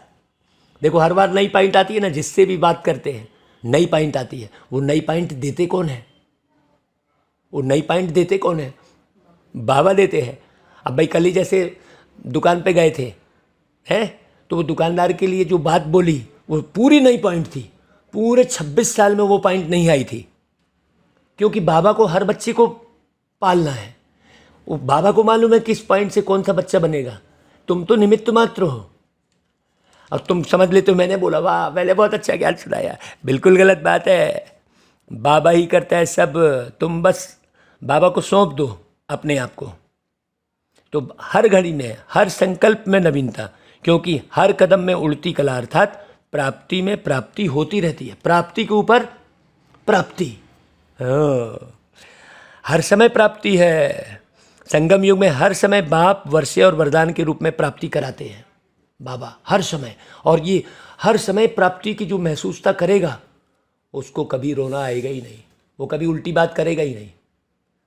देखो हर बार नई पॉइंट आती है ना, जिससे भी बात करते हैं नई पॉइंट आती है। वो नई पॉइंट देते कौन है, वो नई पॉइंट देते कौन है, बाबा देते हैं। अब भाई कल ही जैसे दुकान पे गए थे हैं, तो वो दुकानदार के लिए जो बात बोली वो पूरी नई पॉइंट थी। पूरे 26 साल में वो पॉइंट नहीं आई थी, क्योंकि बाबा को हर बच्चे को पालना है। वो बाबा को मालूम है किस पॉइंट से कौन सा बच्चा बनेगा। तुम तो निमित्त मात्र हो। अब तुम समझ लेते हो मैंने बोला वाह मैंने बहुत अच्छा ज्ञान सुनाया, बिल्कुल गलत बात है। बाबा ही करता है सब, तुम बस बाबा को सौंप दो अपने आप को। तो हर घड़ी में, हर संकल्प में नवीनता, क्योंकि हर कदम में उड़ती कला, अर्थात प्राप्ति में प्राप्ति होती रहती है, प्राप्ति के ऊपर प्राप्ति। हाँ, हर समय प्राप्ति है। संगम युग में हर समय बाप वर्षे और वरदान के रूप में प्राप्ति कराते हैं बाबा, हर समय। और ये हर समय प्राप्ति की जो महसूसता करेगा उसको कभी रोना आएगा ही नहीं, वो कभी उल्टी बात करेगा ही नहीं,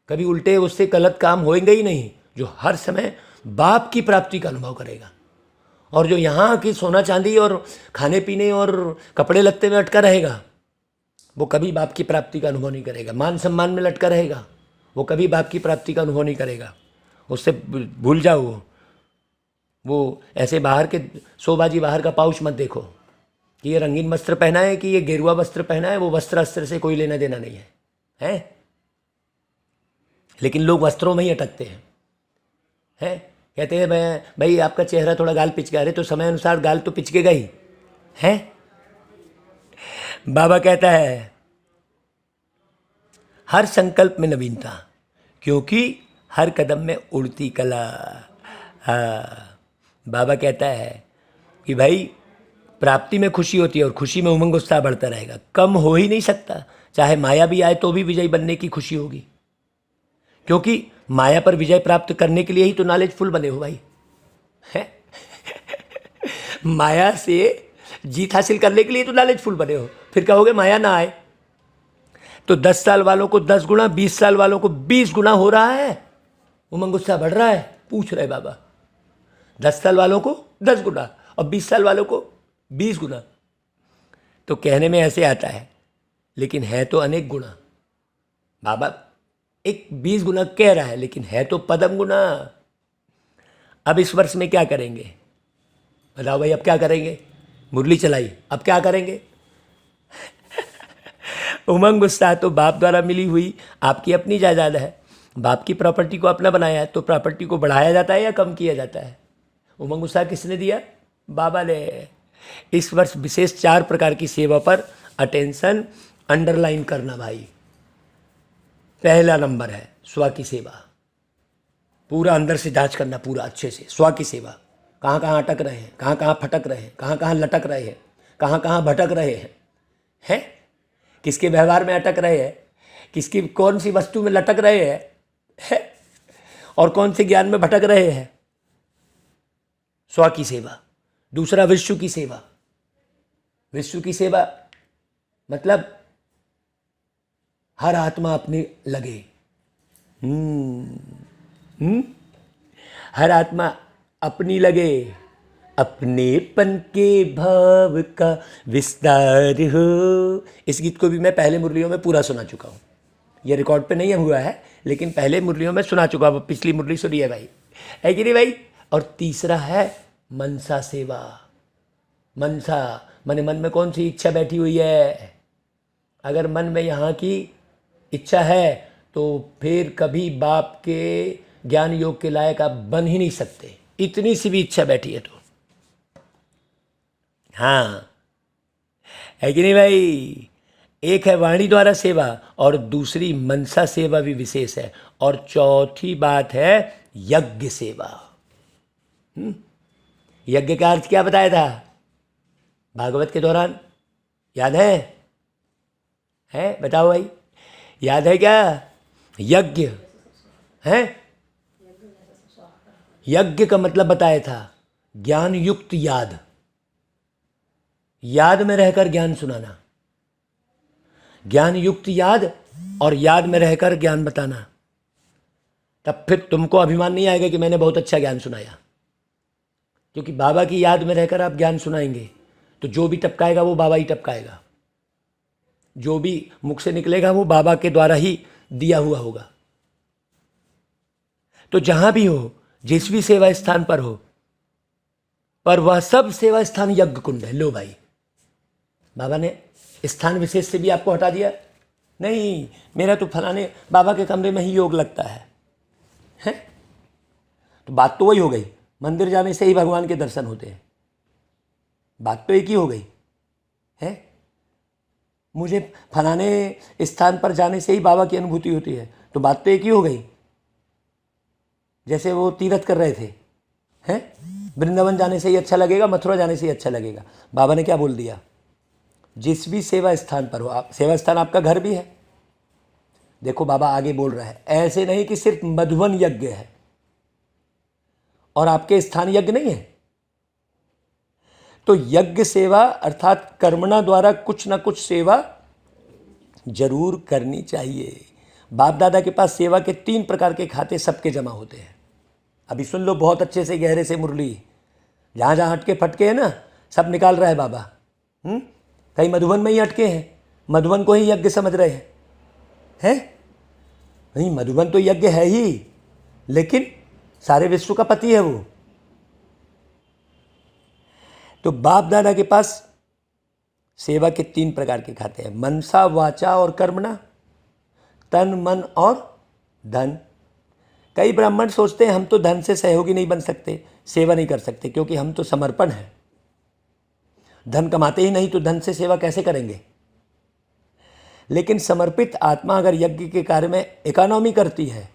कभी उल्टे उससे गलत काम होएंगे ही नहीं। जो हर समय बाप की प्राप्ति का अनुभव करेगा। और जो यहाँ की सोना चांदी और खाने पीने और कपड़े लत्ते में अटका रहेगा, वो कभी बाप की प्राप्ति का अनुभव नहीं करेगा। मान सम्मान में लटका रहेगा, वो कभी बाप की प्राप्ति का अनुभव नहीं करेगा। उससे भूल जाओ। वो ऐसे बाहर के शोबाजी, बाहर का पाउच मत देखो कि ये रंगीन वस्त्र पहना है कि ये गेरुआ वस्त्र पहना है। वो वस्त्र अस्त्र से कोई लेना देना नहीं है। लेकिन लोग वस्त्रों में ही अटकते हैं। कहते हैं भाई आपका चेहरा थोड़ा गाल पिचका, अरे तो समय अनुसार गाल तो पिचकेगा ही है। बाबा कहता है हर संकल्प में नवीनता, क्योंकि हर कदम में उड़ती कला। हाँ, बाबा कहता है कि भाई प्राप्ति में खुशी होती है और खुशी में उमंग उत्साह बढ़ता रहेगा, कम हो ही नहीं सकता। चाहे माया भी आए तो भी विजयी बनने की खुशी होगी, क्योंकि माया पर विजय प्राप्त करने के लिए ही तो नॉलेजफुल बने हो भाई है। माया से जीत हासिल करने के लिए तो नॉलेजफुल बने हो। फिर कहोगे माया ना आए तो 10 साल वालों को 10 गुना, 20 साल वालों को 20 गुना हो रहा है, उमंग उत्साह बढ़ रहा है। पूछ रहे बाबा 10 साल वालों को 10 गुना और 20 साल वालों को 20 गुना। तो कहने में ऐसे आता है, लेकिन है तो अनेक गुना। बाबा एक 20 गुना कह रहा है, लेकिन है तो पदम गुना। अब इस वर्ष में क्या करेंगे बताओ भाई, अब क्या करेंगे? मुरली चलाई, अब क्या करेंगे? उमंग उत्साह तो बाप द्वारा मिली हुई आपकी अपनी जायदाद है। बाप की प्रॉपर्टी को अपना बनाया है, तो प्रॉपर्टी को बढ़ाया जाता है या कम किया जाता है? उमंग उत्साह किसने दिया? बाबा ने। इस वर्ष विशेष 4 प्रकार की सेवा पर अटेंशन अंडरलाइन करना भाई। पहला नंबर है स्व की सेवा। पूरा अंदर से जांच करना, पूरा अच्छे से स्व की सेवा। कहाँ कहाँ अटक रहे हैं, कहाँ कहाँ फटक रहे हैं, कहाँ कहाँ लटक रहे हैं, कहाँ कहाँ भटक रहे हैं? किसके व्यवहार में अटक रहे हैं, किसकी कौन सी वस्तु में लटक रहे हैं, और कौन से ज्ञान में भटक रहे हैं? स्व की सेवा। दूसरा विश्व की सेवा। विश्व की सेवा मतलब हर आत्मा अपने लगे। हर आत्मा अपनी लगे, अपनेपन के भाव का विस्तार हो। इस गीत को भी मैं पहले मुरलियों में पूरा सुना चुका हूँ। ये रिकॉर्ड पे नहीं हुआ है, लेकिन पहले मुरलियों में सुना चुका हूँ। पिछली मुरली सुनी है भाई, है कि नहीं भाई? और तीसरा है मनसा सेवा। मनसा माने मन में कौन सी इच्छा बैठी हुई है? अगर मन में यहाँ की इच्छा है तो फिर कभी बाप के ज्ञान योग के लायक आप बन ही नहीं सकते। इतनी सी भी इच्छा बैठी है तो। हाँ, है कि नहीं भाई? एक है वाणी द्वारा सेवा और दूसरी मनसा सेवा भी विशेष है, और चौथी बात है यज्ञ सेवा। यज्ञ का अर्थ क्या बताया था भागवत के दौरान? याद है बताओ भाई, याद है क्या? यज्ञ है, यज्ञ का मतलब बताया था ज्ञान युक्त याद। याद में रहकर ज्ञान सुनाना, ज्ञान युक्त याद और याद में रहकर ज्ञान बताना। तब फिर तुमको अभिमान नहीं आएगा कि मैंने बहुत अच्छा ज्ञान सुनाया, क्योंकि बाबा की याद में रहकर आप ज्ञान सुनाएंगे तो जो भी टपकाएगा वो बाबा ही टपकाएगा। जो भी मुख से निकलेगा वो बाबा के द्वारा ही दिया हुआ होगा। तो जहां भी हो, जिस भी सेवा स्थान पर हो, पर वह सब सेवा स्थान यज्ञ कुंड है। लो भाई, बाबा ने स्थान विशेष से भी आपको हटा दिया। नहीं, मेरा तो फलाने बाबा के कमरे में ही योग लगता है? तो बात तो वही हो गई, मंदिर जाने से ही भगवान के दर्शन होते हैं। बात तो एक ही हो गई है। मुझे फलाने स्थान पर जाने से ही बाबा की अनुभूति होती है, तो बात तो एक ही हो गई। जैसे वो तीर्थ कर रहे थे, हैं? वृंदावन जाने से ही अच्छा लगेगा, मथुरा जाने से ही अच्छा लगेगा। बाबा ने क्या बोल दिया? जिस भी सेवा स्थान पर हो आप, सेवा स्थान आपका घर भी है। देखो बाबा आगे बोल रहा है, ऐसे नहीं कि सिर्फ मधुबन यज्ञ है और आपके स्थान यज्ञ नहीं है। तो यज्ञ सेवा अर्थात कर्मणा द्वारा कुछ ना कुछ सेवा जरूर करनी चाहिए। बाप दादा के पास सेवा के 3 प्रकार के खाते सबके जमा होते हैं। अभी सुन लो बहुत अच्छे से, गहरे से मुरली। जहाँ जहाँ हटके फटके हैं ना, सब निकाल रहा है बाबा। कहीं मधुबन में ही अटके हैं, मधुबन को ही यज्ञ समझ रहे हैं? नहीं, मधुबन तो यज्ञ है ही, लेकिन सारे विश्व का पति है वो। तो बाप दादा के पास सेवा के 3 प्रकार के खाते हैं, मनसा, वाचा और कर्मणा, तन, मन और धन। कई ब्राह्मण सोचते हैं हम तो धन से सहयोगी नहीं बन सकते, सेवा नहीं कर सकते, क्योंकि हम तो समर्पण हैं, धन कमाते ही नहीं, तो धन से सेवा कैसे करेंगे? लेकिन समर्पित आत्मा अगर यज्ञ के कार्य में इकोनॉमी करती है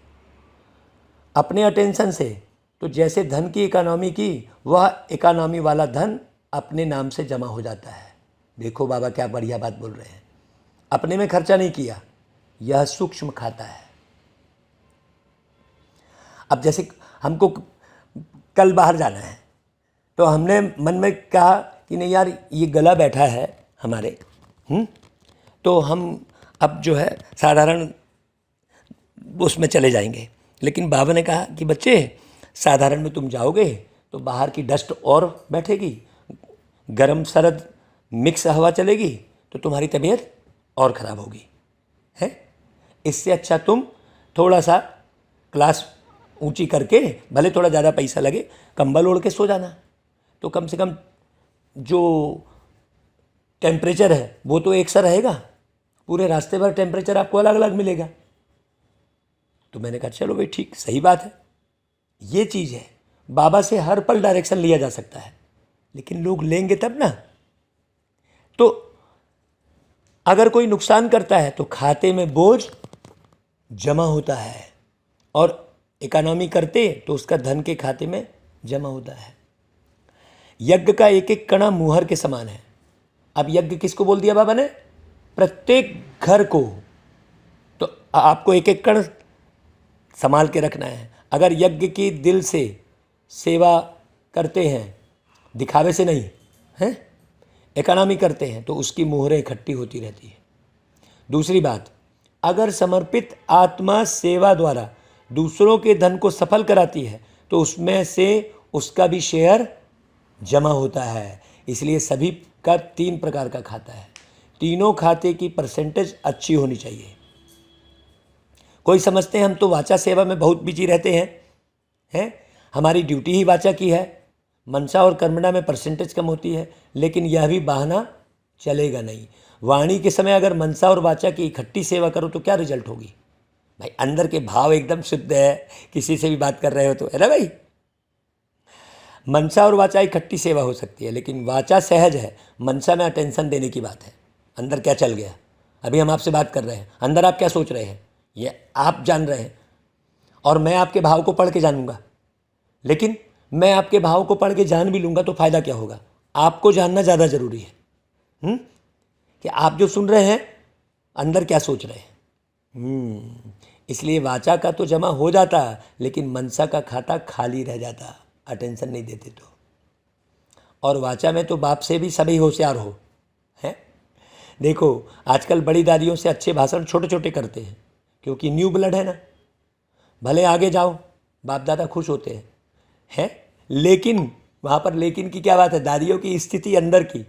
अपने अटेंशन से, तो जैसे धन की इकोनॉमी की, वह इकोनॉमी वाला धन अपने नाम से जमा हो जाता है। देखो बाबा क्या बढ़िया बात बोल रहे हैं। अपने में खर्चा नहीं किया, यह सूक्ष्म खाता है। अब जैसे हमको कल बाहर जाना है, तो हमने मन में कहा कि नहीं यार, ये गला बैठा है हमारे, तो हम अब जो है साधारण उसमें चले जाएंगे। लेकिन बाबा ने कहा कि बच्चे, साधारण में तुम जाओगे तो बाहर की डस्ट और बैठेगी, गरम सरद मिक्स हवा चलेगी, तो तुम्हारी तबीयत और ख़राब होगी, है? इससे अच्छा तुम थोड़ा सा क्लास ऊंची करके, भले थोड़ा ज़्यादा पैसा लगे, कंबल ओढ़ के सो जाना, तो कम से कम जो टेम्परेचर है वो तो एक सा रहेगा, पूरे रास्ते भर टेम्परेचर आपको अलग अलग मिलेगा। तो मैंने कहा चलो भाई ठीक, सही बात है, ये चीज़ है। बाबा से हर पल डायरेक्शन लिया जा सकता है, लेकिन लोग लेंगे तब ना। तो अगर कोई नुकसान करता है तो खाते में बोझ जमा होता है, और इकोनॉमी करते तो उसका धन के खाते में जमा होता है। यज्ञ का एक एक कणा मुहर के समान है। अब यज्ञ किसको बोल दिया बाबा ने? प्रत्येक घर को। तो आपको एक एक कण संभाल के रखना है। अगर यज्ञ की दिल से सेवा करते हैं, दिखावे से नहीं हैं, इकोनॉमी करते हैं, तो उसकी मोहरें इकट्ठी होती रहती है। दूसरी बात, अगर समर्पित आत्मा सेवा द्वारा दूसरों के धन को सफल कराती है तो उसमें से उसका भी शेयर जमा होता है। इसलिए सभी का 3 प्रकार का खाता है, तीनों खाते की परसेंटेज अच्छी होनी चाहिए। कोई समझते हैं हम तो वाचा सेवा में बहुत बिजी रहते हैं, हमारी ड्यूटी ही वाचा की है, मनसा और कर्मणा में परसेंटेज कम होती है, लेकिन यह भी बहाना चलेगा नहीं। वाणी के समय अगर मनसा और वाचा की इकट्ठी सेवा करो तो क्या रिजल्ट होगी भाई? अंदर के भाव एकदम शुद्ध है, किसी से भी बात कर रहे हो तो, है ना भाई? मनसा और वाचा इकट्ठी सेवा हो सकती है, लेकिन वाचा सहज है, मनसा में अटेंशन देने की बात है। अंदर क्या चल गया, अभी हम आपसे बात कर रहे हैं, अंदर आप क्या सोच रहे हैं ये आप जान रहे हैं, और मैं आपके भाव को पढ़ के जानूंगा। लेकिन मैं आपके भाव को पढ़ के जान भी लूँगा तो फ़ायदा क्या होगा? आपको जानना ज़्यादा ज़रूरी है कि आप जो सुन रहे हैं अंदर क्या सोच रहे हैं। इसलिए वाचा का तो जमा हो जाता, लेकिन मनसा का खाता खाली रह जाता, अटेंशन नहीं देते तो। और वाचा में तो बाप से भी सभी होशियार हो, हैं? देखो आजकल बड़ी दादियों से अच्छे भाषण छोटे छोटे करते हैं, क्योंकि न्यू ब्लड है ना। भले आगे जाओ, बाप दादा खुश होते हैं, लेकिन वहाँ पर लेकिन की क्या बात है? दादियों की स्थिति अंदर की,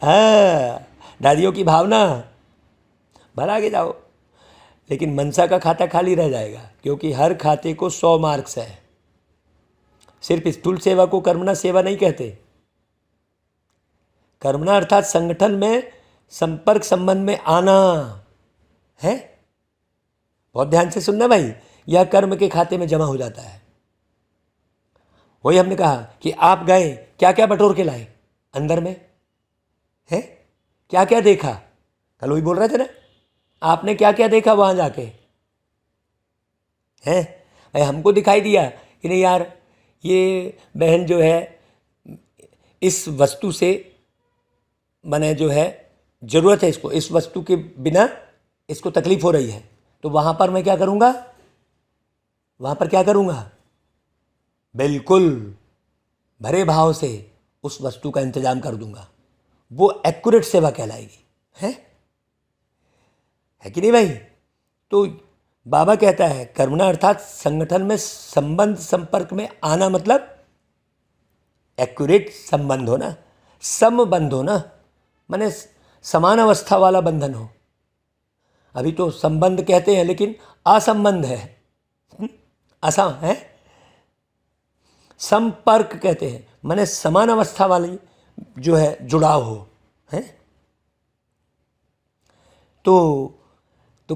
हाँ, दादियों की भावना, भले आगे जाओ, लेकिन मनसा का खाता खाली रह जाएगा, क्योंकि हर खाते को 100 मार्क्स है। सिर्फ स्थूल सेवा को कर्मणा सेवा नहीं कहते। कर्मणा अर्थात संगठन में संपर्क संबंध में आना है। बहुत ध्यान से सुनना भाई, यह कर्म के खाते में जमा हो जाता है। वही हमने कहा कि आप गए, क्या क्या बटोर के लाए अंदर में, है क्या क्या देखा? कल वही बोल रहे थे ना, आपने क्या क्या देखा वहां जाके, हैं? हमको दिखाई दिया कि नहीं यार, ये बहन जो है इस वस्तु से मैंने जो है ज़रूरत है इसको, इस वस्तु के बिना इसको तकलीफ हो रही है, तो वहाँ पर मैं क्या करूँगा? वहाँ पर क्या करूँगा? बिल्कुल भरे भाव से उस वस्तु का इंतजाम कर दूंगा। वो एक्यूरेट सेवा कहलाएगी, है कि नहीं भाई? तो बाबा कहता है कर्मणा अर्थात संगठन में संबंध संपर्क में आना, मतलब एक्यूरेट संबंध होना, समबंध होना, माने समान अवस्था वाला बंधन हो। अभी तो संबंध कहते हैं, लेकिन असंबंध है, असम है। संपर्क कहते हैं, माने समान अवस्था वाली जो है जुड़ाव हो, है। तो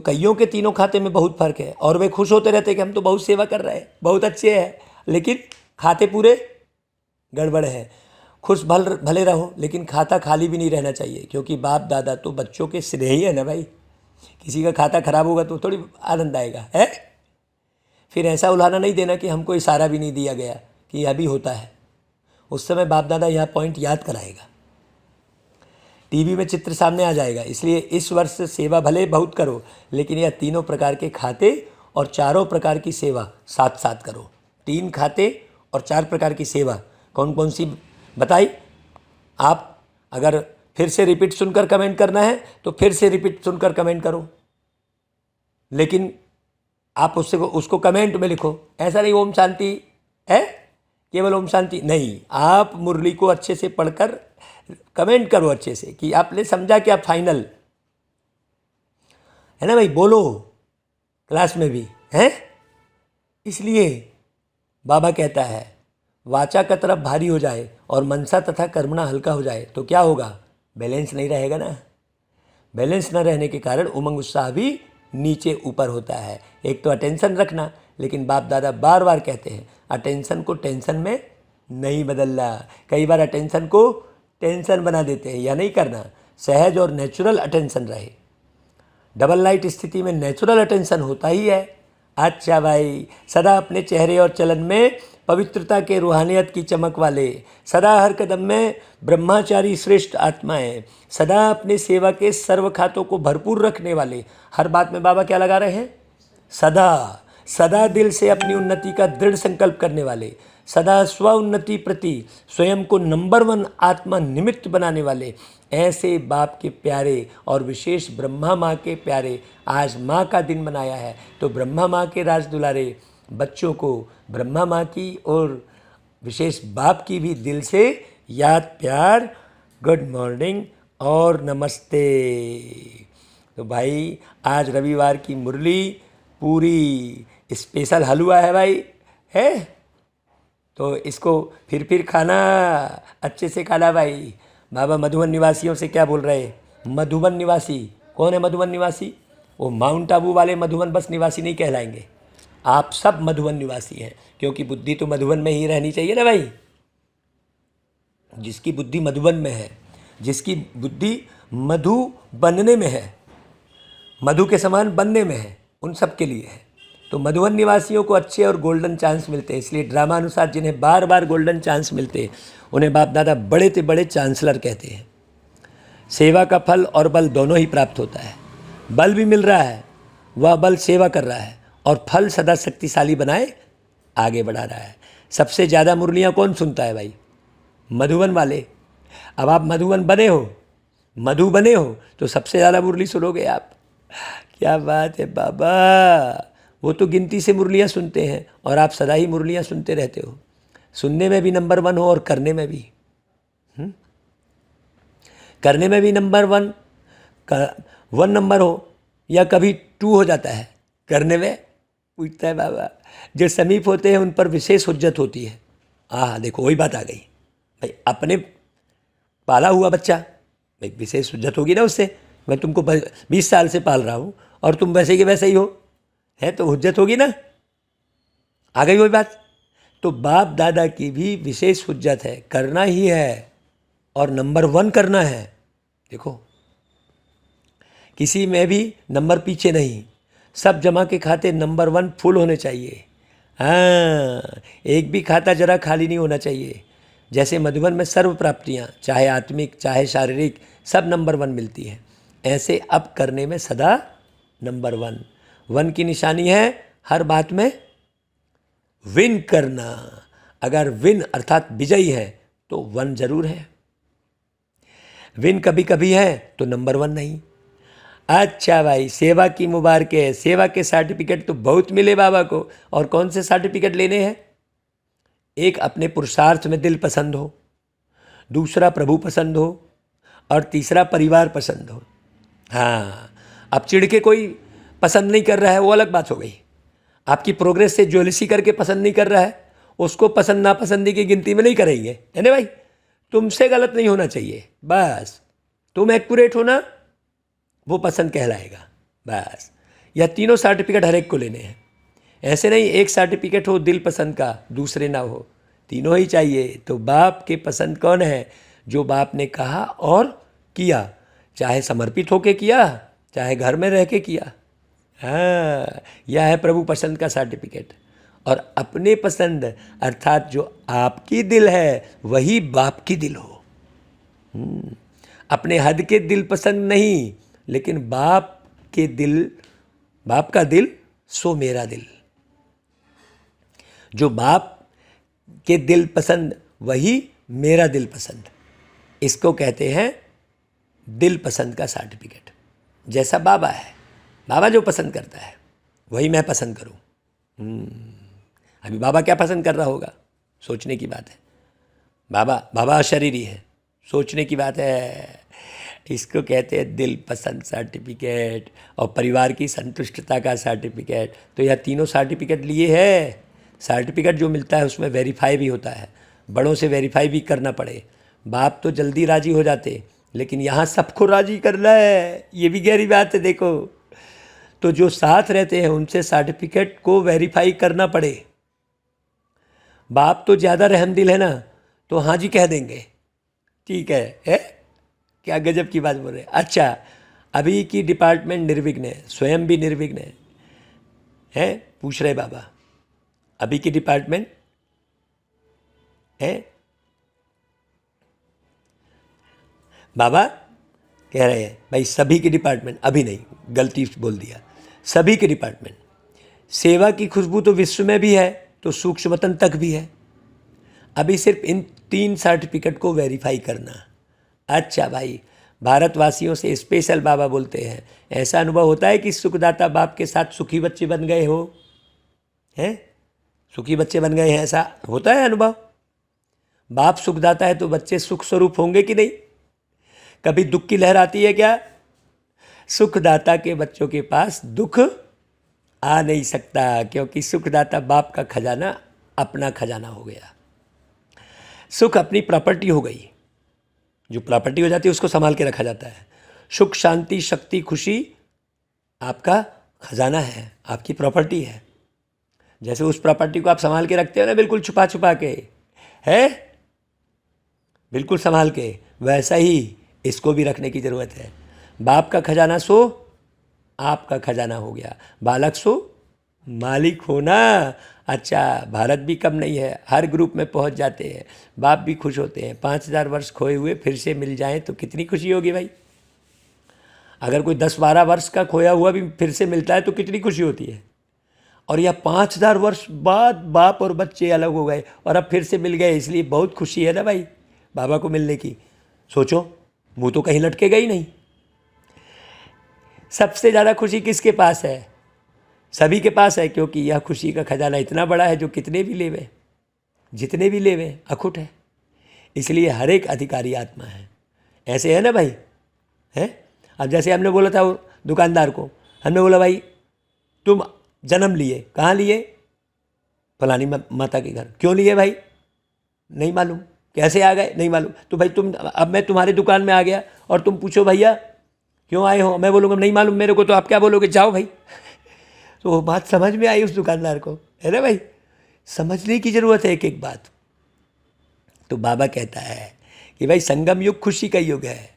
कईयों के तीनों खाते में बहुत फर्क है, और वे खुश होते रहते कि हम तो बहुत सेवा कर रहे हैं, बहुत अच्छे हैं, लेकिन खाते पूरे गड़बड़ है। खुश भले रहो, लेकिन खाता खाली भी नहीं रहना चाहिए, क्योंकि बाप दादा तो बच्चों के स्नेह ही है ना भाई। किसी का खाता खराब होगा तो थोड़ी आनंद आएगा, है। फिर ऐसा उलाहना नहीं देना कि हमको इशारा भी नहीं दिया गया कि यह भी होता है। उस समय बाप दादा यह पॉइंट याद कराएगा, टीवी में चित्र सामने आ जाएगा। इसलिए इस वर्ष सेवा भले बहुत करो, लेकिन यह तीनों प्रकार के खाते और चारों प्रकार की सेवा साथ साथ करो। 3 खाते और 4 प्रकार की सेवा कौन कौन सी बताई? आप अगर फिर से रिपीट सुनकर कमेंट करना है तो फिर से रिपीट सुनकर कमेंट करो, लेकिन आप उसको कमेंट में लिखो। ऐसा नहीं ओम शांति है, केवल ओम शांति नहीं, आप मुरली को अच्छे से पढ़कर कमेंट करो अच्छे से, कि आपने समझा कि आप फाइनल, है ना भाई, बोलो। क्लास में भी हैं। इसलिए बाबा कहता है वाचा का तरफ भारी हो जाए और मनसा तथा कर्मणा हल्का हो जाए तो क्या होगा, बैलेंस नहीं रहेगा ना। बैलेंस न रहने के कारण उमंग उत्साह भी नीचे ऊपर होता है। एक तो अटेंशन रखना, लेकिन बाप दादा बार बार कहते हैं अटेंशन को टेंशन में नहीं बदलना। कई बार अटेंशन को टेंशन बना देते हैं, या नहीं करना। सहज और नेचुरल अटेंशन रहे। डबल लाइट स्थिति में नेचुरल अटेंशन होता ही है। अच्छा भाई, सदा अपने चेहरे और चलन में पवित्रता के रूहानियत की चमक वाले, सदा हर कदम में ब्रह्मचारी श्रेष्ठ आत्माएं, सदा अपने सेवा के सर्व खातों को भरपूर रखने वाले। हर बात में बाबा क्या लगा रहे हैं, सदा सदा दिल से अपनी उन्नति का दृढ़ संकल्प करने वाले, सदा स्व उन्नति प्रति स्वयं को नंबर 1 आत्मा निमित्त बनाने वाले। ऐसे बाप के प्यारे और विशेष ब्रह्मा माँ के प्यारे आज माँ का दिन मनाया है, तो ब्रह्मा माँ के राज दुलारे बच्चों को ब्रह्मा माँ की और विशेष बाप की भी दिल से याद, प्यार, गुड मॉर्निंग और नमस्ते। तो भाई आज रविवार की मुरली पूरी स्पेशल हलवा है भाई, है तो इसको फिर खाना, अच्छे से खाना भाई। बाबा मधुबन निवासियों से क्या बोल रहे हैं, मधुबन निवासी कौन है? मधुबन निवासी वो माउंट आबू वाले मधुबन बस निवासी नहीं कहलाएंगे। आप सब मधुबन निवासी हैं, क्योंकि बुद्धि तो मधुबन में ही रहनी चाहिए ना भाई। जिसकी बुद्धि मधुबन में है, जिसकी बुद्धि मधु बनने में है, मधु के समान बनने में है, उन सब के लिए है। तो मधुबन निवासियों को अच्छे और गोल्डन चांस मिलते हैं। इसलिए ड्रामा अनुसार जिन्हें बार बार गोल्डन चांस मिलते हैं उन्हें बाप दादा बड़े से बड़े चांसलर कहते हैं। सेवा का फल और बल दोनों ही प्राप्त होता है। बल भी मिल रहा है, वह बल सेवा कर रहा है, और फल सदा शक्तिशाली बनाए आगे बढ़ा रहा है। सबसे ज़्यादा मुरलियाँ कौन सुनता है भाई? मधुबन वाले। अब आप मधुबन बने हो, मधु बने हो, तो सबसे ज़्यादा मुरली सुनोगे आप। क्या बात है बाबा, वो तो गिनती से मुरलियाँ सुनते हैं और आप सदा ही मुरलियाँ सुनते रहते हो। सुनने में भी नंबर 1 हो और करने में भी, करने में भी नंबर 1 नंबर हो, या कभी 2 हो जाता है करने में। पूछता है बाबा, जो समीप होते हैं उन पर विशेष हुज्जत होती है। हाँ देखो वही बात आ गई भाई, अपने पाला हुआ बच्चा भाई विशेष हुज्जत होगी ना उससे। मैं तुमको 20 साल से पाल रहा हूँ और तुम वैसे के वैसे ही हो, है तो हुज्जत होगी ना। आ गई वही बात। तो बाप दादा की भी विशेष हुज्जत है, करना ही है और नंबर 1 करना है। देखो किसी में भी नंबर पीछे नहीं, सब जमा के खाते नंबर 1 फुल होने चाहिए। हाँ, एक भी खाता जरा खाली नहीं होना चाहिए। जैसे मधुबन में सर्व प्राप्तियाँ, चाहे आत्मिक चाहे शारीरिक, सब नंबर 1 मिलती है। ऐसे अब करने में सदा नंबर 1 की निशानी है हर बात में विन करना। अगर विन अर्थात विजयी है तो 1 जरूर है। विन कभी कभी है तो नंबर 1 नहीं। अच्छा भाई, सेवा की मुबारक है। सेवा के सर्टिफिकेट तो बहुत मिले बाबा को। और कौन से सर्टिफिकेट लेने हैं? एक अपने पुरुषार्थ में दिल पसंद हो, दूसरा प्रभु पसंद हो, और तीसरा परिवार पसंद हो। हाँ, अब चिढ़ के कोई पसंद नहीं कर रहा है वो अलग बात हो गई। आपकी प्रोग्रेस से ज्वेलसी करके पसंद नहीं कर रहा है, उसको पसंद नापसंदी की गिनती में नहीं करेंगे, है ना भाई। तुमसे गलत नहीं होना चाहिए, बस तुम एक्यूरेट हो ना, वो पसंद कहलाएगा बस। या तीनों सर्टिफिकेट हर एक को लेने हैं। ऐसे नहीं एक सर्टिफिकेट हो दिल पसंद का, दूसरे ना हो, तीनों ही चाहिए। तो बाप के पसंद कौन है? जो बाप ने कहा और किया, चाहे समर्पित होके किया चाहे घर में रह के किया। हाँ, यह है प्रभु पसंद का सर्टिफिकेट। और अपने पसंद अर्थात जो आपकी दिल है वही बाप की दिल हो। अपने हद के दिल पसंद नहीं, लेकिन बाप के दिल, बाप का दिल सो मेरा दिल। जो बाप के दिल पसंद वही मेरा दिल पसंद। इसको कहते हैं दिल पसंद का सर्टिफिकेट। जैसा बाबा है, बाबा जो पसंद करता है वही मैं पसंद करूं। अभी बाबा क्या पसंद कर रहा होगा, सोचने की बात है। बाबा अशरीरी है, सोचने की बात है। इसको कहते हैं दिल पसंद सर्टिफिकेट और परिवार की संतुष्टता का सर्टिफिकेट। तो यह तीनों सर्टिफिकेट लिए है। सर्टिफिकेट जो मिलता है उसमें वेरीफाई भी होता है, बड़ों से वेरीफाई भी करना पड़े। बाप तो जल्दी राजी हो जाते, लेकिन यहाँ सबको राजी करना है, ये भी गहरी बात है। देखो, तो जो साथ रहते हैं उनसे सर्टिफिकेट को वेरीफाई करना पड़े। बाप तो ज़्यादा रहमदिल है ना, तो हाँ जी कह देंगे, ठीक है? क्या गजब की बात बोल रहे हैं। अच्छा, अभी की डिपार्टमेंट निर्विघ्न है, स्वयं भी निर्विघ्न है? पूछ रहे बाबा, अभी की डिपार्टमेंट है? बाबा कह रहे हैं भाई सभी के डिपार्टमेंट, अभी नहीं, गलती बोल दिया, सभी के डिपार्टमेंट। सेवा की खुशबू तो विश्व में भी है, तो सूक्ष्मतन तक भी है। अभी सिर्फ इन 3 सर्टिफिकेट को वेरीफाई करना। अच्छा भाई, भारतवासियों से स्पेशल बाबा बोलते हैं, ऐसा अनुभव होता है कि सुखदाता बाप के साथ सुखी बच्चे बन गए हो? हैं? सुखी बच्चे बन गए हैं, ऐसा होता है अनुभव? बाप सुखदाता है तो बच्चे सुख स्वरूप होंगे कि नहीं? कभी दुख की लहर आती है क्या? सुखदाता के बच्चों के पास दुख आ नहीं सकता, क्योंकि सुखदाता बाप का खजाना अपना खजाना हो गया। सुख अपनी प्रॉपर्टी हो गई, जो प्रॉपर्टी हो जाती है उसको संभाल के रखा जाता है। सुख, शांति, शक्ति, खुशी आपका खजाना है, आपकी प्रॉपर्टी है। जैसे उस प्रॉपर्टी को आप संभाल के रखते हो ना, बिल्कुल छुपा छुपा के, है बिल्कुल संभाल के, वैसा ही इसको भी रखने की ज़रूरत है। बाप का खजाना सो आपका खजाना हो गया, बालक सो मालिक होना। अच्छा, भारत भी कम नहीं है, हर ग्रुप में पहुंच जाते हैं, बाप भी खुश होते हैं। 5000 वर्ष खोए हुए फिर से मिल जाएं तो कितनी खुशी होगी भाई। अगर कोई 10-12 वर्ष का खोया हुआ भी फिर से मिलता है तो कितनी खुशी होती है। और यह 5000 वर्ष बाद बाप और बच्चे अलग हो गए और अब फिर से मिल गए, इसलिए बहुत खुशी है ना भाई बाबा को मिलने की। सोचो, मुँह तो कहीं लटकेगा ही नहीं। सबसे ज़्यादा खुशी किसके पास है? सभी के पास है, क्योंकि यह खुशी का खजाना इतना बड़ा है जो कितने भी लेवे, जितने भी लेवे अखुट है। इसलिए हर एक अधिकारी आत्मा है। ऐसे है ना भाई, है? अब जैसे हमने बोला था वो दुकानदार को, हमने बोला भाई तुम जन्म लिए, कहाँ लिए? फलानी माता के घर। क्यों लिए भाई? नहीं मालूम। कैसे आ गए? नहीं मालूम। तो भाई तुम, अब मैं तुम्हारे दुकान में आ गया और तुम पूछो भैया क्यों आए हो, मैं बोलूँगा नहीं मालूम मेरे को, तो आप क्या बोलोगे? जाओ भाई। तो वो बात समझ में आई उस दुकानदार को, है ना भाई? समझने की ज़रूरत है एक एक बात। तो बाबा कहता है कि भाई संगम युग खुशी का युग है,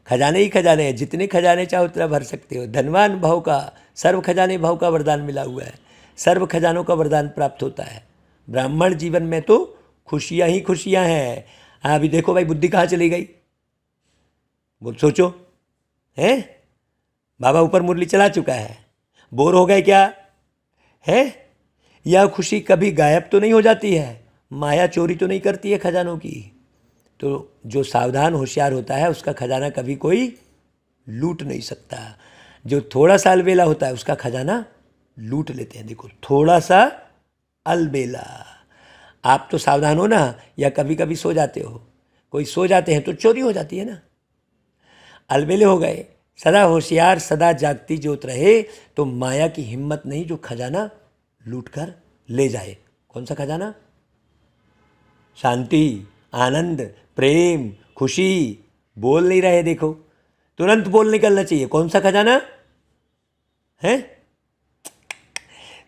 खजाने ही खजाने हैं, जितने खजाने चाहो उतना भर सकते हो। धनवान भाव का, सर्व खजाने भाव का वरदान मिला हुआ है, सर्व खजानों का वरदान प्राप्त होता है। ब्राह्मण जीवन में तो खुशियाँ ही खुशियाँ हैं। हाँ, अभी देखो भाई बुद्धि कहाँ चली गई, बोल सोचो, हैं? बाबा ऊपर मुरली चला चुका है, बोर हो गए क्या? है? यह खुशी कभी गायब तो नहीं हो जाती है, माया चोरी तो नहीं करती है खजानों की। तो जो सावधान होशियार होता है उसका खजाना कभी कोई लूट नहीं सकता। जो थोड़ा सा अलबेला होता है उसका खजाना लूट लेते हैं। देखो, थोड़ा सा अलबेला। आप तो सावधान हो ना, या कभी कभी सो जाते हो, कोई सो जाते हैं तो चोरी हो जाती है ना। अलबेले हो गए, सदा होशियार, सदा जागती ज्योत रहे, तो माया की हिम्मत नहीं जो खजाना लूट कर ले जाए। कौन सा खजाना? शांति, आनंद, प्रेम, खुशी। बोल नहीं रहे, देखो तुरंत बोल निकलना चाहिए। कौन सा खजाना है?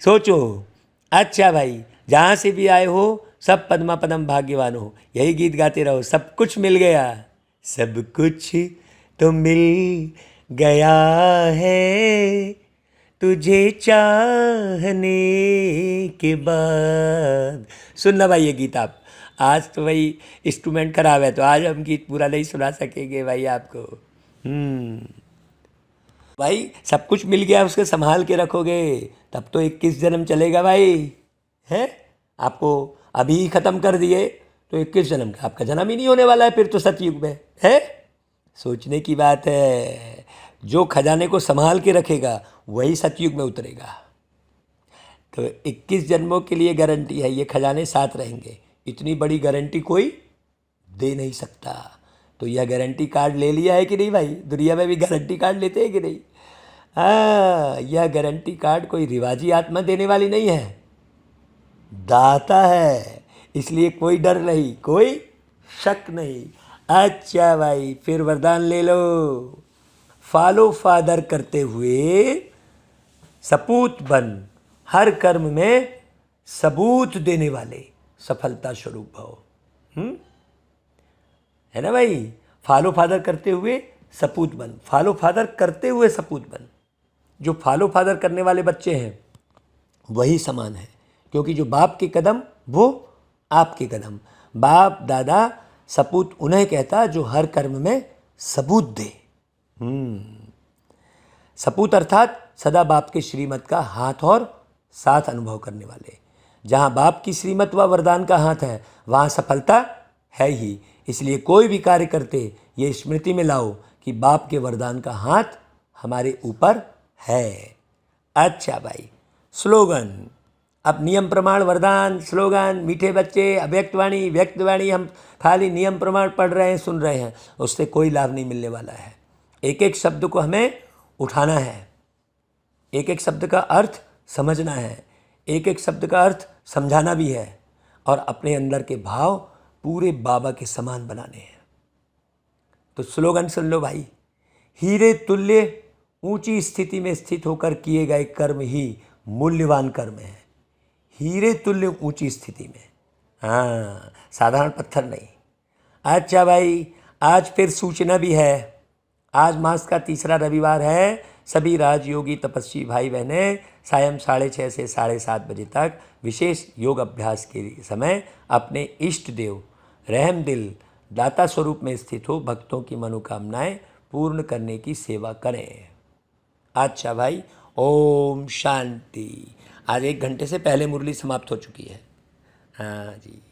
सोचो। अच्छा भाई, जहाँ से भी आए हो सब पद्मा पदम भाग्यवान हो, यही गीत गाते रहो। सब कुछ मिल गया, सब कुछ तो मिल गया है तुझे चाहने के बाद। सुनना भाई ये गीत आप। आज तो भाई इंस्ट्रूमेंट खराब है तो आज हम गीत पूरा नहीं सुना सकेंगे भाई आपको। भाई सब कुछ मिल गया, उसके संभाल के रखोगे तब तो 21 जन्म चलेगा भाई, है? आपको अभी ख़त्म कर दिए तो 21 जन्म का आपका जन्म ही नहीं होने वाला है फिर तो सतयुग में, है? सोचने की बात है। जो खजाने को संभाल के रखेगा वही सतयुग में उतरेगा। तो 21 जन्मों के लिए गारंटी है, ये खजाने साथ रहेंगे। इतनी बड़ी गारंटी कोई दे नहीं सकता। तो यह गारंटी कार्ड ले लिया है कि नहीं भाई? दुनिया में भी गारंटी कार्ड लेते हैं कि नहीं? हाँ, यह गारंटी कार्ड कोई रिवाजी आत्मा देने वाली नहीं है, दाता है, इसलिए कोई डर नहीं, कोई शक नहीं। अच्छा भाई, फिर वरदान ले लो। फॉलो फादर करते हुए सपूत बन, हर कर्म में सबूत देने वाले सफलता स्वरूप भव। है ना भाई? फॉलो फादर करते हुए सपूत बन, फॉलो फादर करते हुए सपूत बन। जो फॉलो फादर करने वाले बच्चे हैं वही समान है, क्योंकि जो बाप के कदम वो आपके कदम। बाप दादा सपूत उन्हें कहता जो हर कर्म में सबूत दे। सपूत अर्थात सदा बाप के श्रीमत का हाथ और साथ अनुभव करने वाले। जहाँ बाप की श्रीमत व वरदान का हाथ है वहाँ सफलता है ही। इसलिए कोई भी कार्य करते ये स्मृति में लाओ कि बाप के वरदान का हाथ हमारे ऊपर है। अच्छा भाई, स्लोगन। अब नियम प्रमाण वरदान स्लोगन, मीठे बच्चे, अव्यक्तवाणी व्यक्तवाणी, हम खाली नियम प्रमाण पढ़ रहे हैं, सुन रहे हैं, उससे कोई लाभ नहीं मिलने वाला है। एक एक शब्द को हमें उठाना है, एक एक शब्द का अर्थ समझना है, एक एक शब्द का अर्थ समझाना भी है, और अपने अंदर के भाव पूरे बाबा के समान बनाने हैं। तो स्लोगन सुन लो भाई। हीरे तुल्य ऊंची स्थिति में स्थित होकर किए गए कर्म ही मूल्यवान कर्म है। हीरे तुल्य ऊंची स्थिति में, हाँ, साधारण पत्थर नहीं। अच्छा भाई, आज फिर सूचना भी है। आज मास का तीसरा रविवार है। सभी राजयोगी तपस्वी भाई बहनें सायं 6:30 से 7:30 बजे तक विशेष योग अभ्यास के समय अपने इष्ट देव रहम दिल दाता स्वरूप में स्थित हो भक्तों की मनोकामनाएं पूर्ण करने की सेवा करें। अच्छा भाई, ओम शांति। आज 1 घंटे से पहले मुरली समाप्त हो चुकी है। हाँ जी।